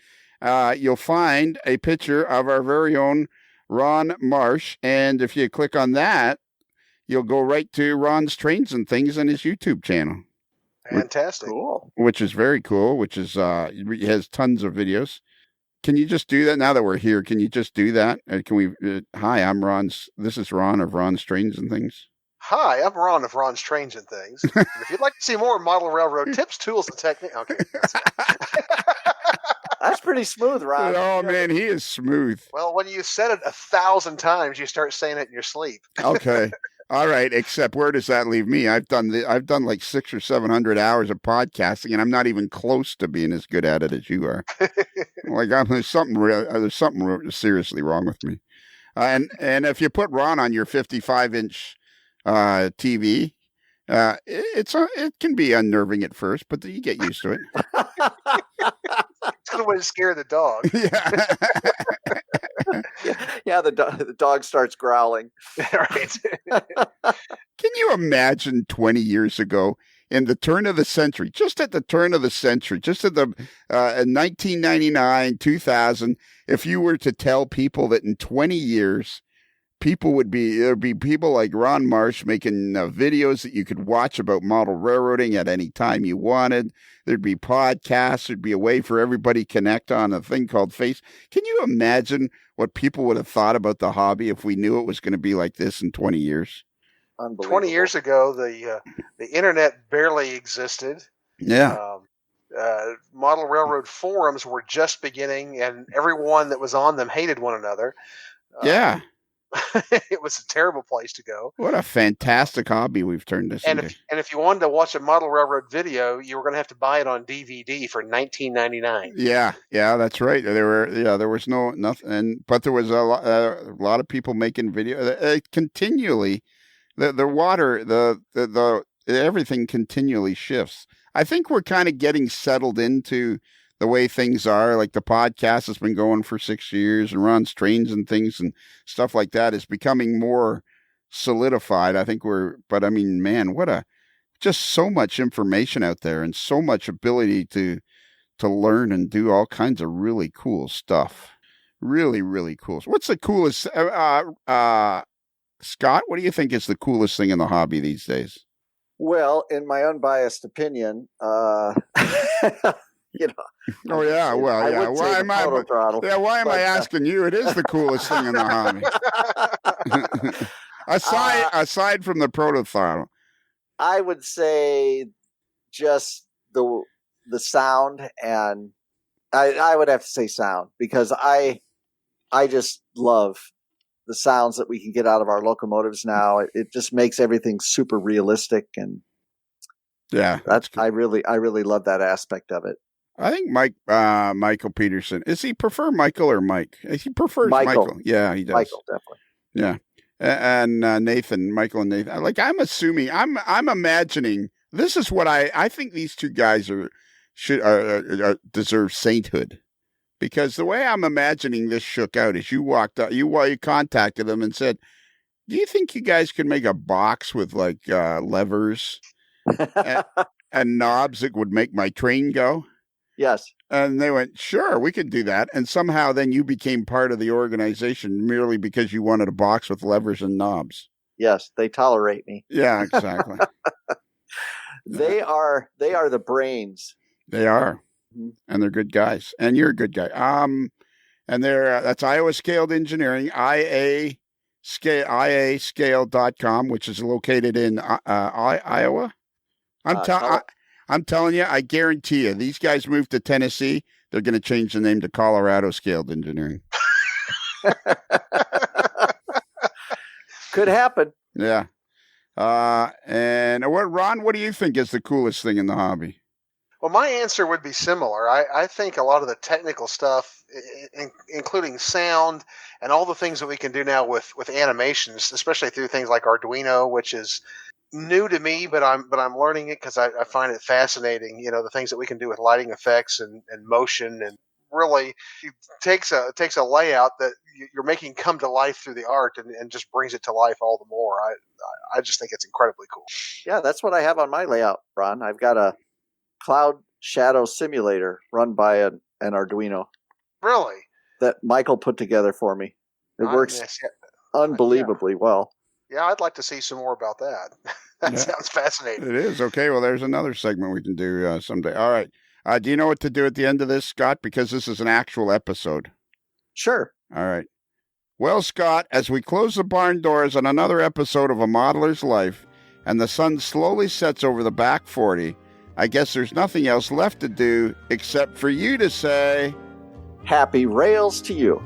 S2: you'll find a picture of our very own Ron Marsh. And if you click on that, you'll go right to Ron's Trains and Things on his YouTube channel.
S4: Fantastic.
S3: Cool.
S2: Which is very cool, which is, he has tons of videos. Can you just do that now that we're here? Can you just do that? Can we, hi, this is Ron of Ron's Trains and Things.
S4: Hi, I'm Ron of Ron's Trains and Things. And if you'd like to see more model railroad tips, tools, and techniques, okay.
S3: That's pretty smooth, Ron.
S2: Oh man, he is smooth.
S4: Well, when you said it 1,000 times, you start saying it in your sleep.
S2: Okay. All right, except where does that leave me? I've done like 600 or 700 hours of podcasting, and I'm not even close to being as good at it as you are. Like there's something seriously wrong with me. And if you put Ron on your 55-inch TV, it can be unnerving at first, but you get used to it.
S4: It's a good way to scare the dog.
S2: Yeah.
S3: Yeah, the dog starts growling.
S4: Right.
S2: Can you imagine 20 years ago, in the turn of the century, just at the turn of the century, just at the 1999, 2000, if you were to tell people that in 20 years, there'd be people like Ron Marsh making videos that you could watch about model railroading at any time you wanted. There'd be podcasts. There'd be a way for everybody to connect on a thing called Face. Can you imagine what people would have thought about the hobby if we knew it was going to be like this in 20 years?
S4: 20 years ago, the internet barely existed.
S2: Yeah.
S4: Model railroad forums were just beginning, and everyone that was on them hated one another.
S2: Yeah.
S4: It was a terrible place to go.
S2: What a fantastic hobby we've turned this into.
S4: And if you wanted to watch a model railroad video, you were going to have to buy it on DVD for $19.99.
S2: Yeah, that's right. There was nothing, but there was a lot of people making video. Continually, everything continually shifts. I think we're kind of getting settled into the way things are. Like the podcast has been going for 6 years, and Ron's Trains and Things and stuff like that is becoming more solidified. I think but I mean, man, just so much information out there and so much ability to learn and do all kinds of really cool stuff. Really, really cool. What's the coolest, Scott, what do you think is the coolest thing in the hobby these days?
S3: Well, in my unbiased opinion, you know.
S2: Oh yeah, well, yeah. Why am I asking you? It is the coolest thing in the hobby. aside from the proto-throttle.
S3: I would say just the sound, and I would have to say sound, because I just love the sounds that we can get out of our locomotives now. It just makes everything super realistic, and
S2: yeah,
S3: I really love that aspect of it.
S2: I think Michael Peterson, is he prefer Michael or Mike? He prefers Michael. Yeah, he does.
S3: Michael, definitely.
S2: Yeah. And Nathan, Michael and Nathan. Like, I'm imagining, this is what I think these two guys deserve sainthood. Because the way I'm imagining this shook out is you walked up, you contacted them and said, do you think you guys could make a box with like levers and knobs that would make my train go?
S3: Yes.
S2: And they went, sure, we could do that. And somehow then you became part of the organization merely because you wanted a box with levers and knobs.
S3: Yes, they tolerate me.
S2: Yeah, exactly.
S3: They are the brains.
S2: They are. Mm-hmm. And they're good guys. And you're a good guy. And that's Iowa Scaled Engineering, iascale.com, which is located in Iowa. I'm telling you, I guarantee you, these guys moved to Tennessee, they're going to change the name to Colorado Scaled Engineering.
S3: Could happen.
S2: Yeah. And Ron, what do you think is the coolest thing in the hobby?
S4: Well, my answer would be similar. I think a lot of the technical stuff, including sound and all the things that we can do now with animations, especially through things like Arduino, which is new to me, but I'm learning it because I find it fascinating. You know, the things that we can do with lighting effects and motion, and really takes a layout that you're making come to life through the art and just brings it to life all the more. I just think it's incredibly cool.
S3: Yeah, that's what I have on my layout, Ron. I've got a cloud shadow simulator run by an Arduino.
S4: Really?
S3: That Michael put together for me. It works unbelievably well.
S4: Yeah, I'd like to see some more about that. That sounds fascinating.
S2: It is. Okay, well, there's another segment we can do someday. All right. Do you know what to do at the end of this, Scott? Because this is an actual episode.
S3: Sure.
S2: All right. Well, Scott, as we close the barn doors on another episode of A Modeler's Life, and the sun slowly sets over the back 40, I guess there's nothing else left to do except for you to say...
S3: Happy rails to you.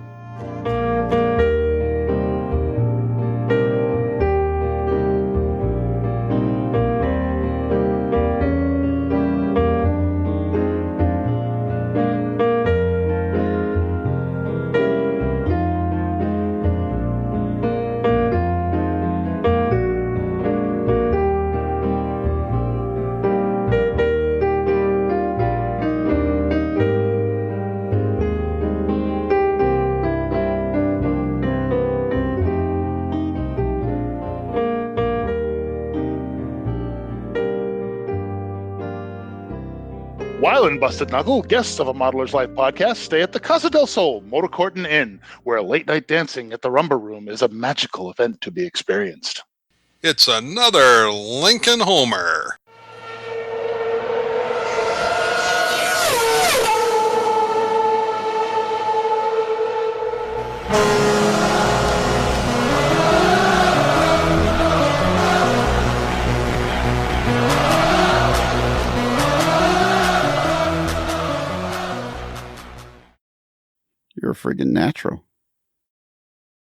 S1: While in Busted Knuckle, guests of A Modeler's Life podcast stay at the Casa del Sol Motor Court and Inn, where late-night dancing at the Rumba Room is a magical event to be experienced.
S5: It's another Lincoln Homer.
S2: You're a friggin' natural.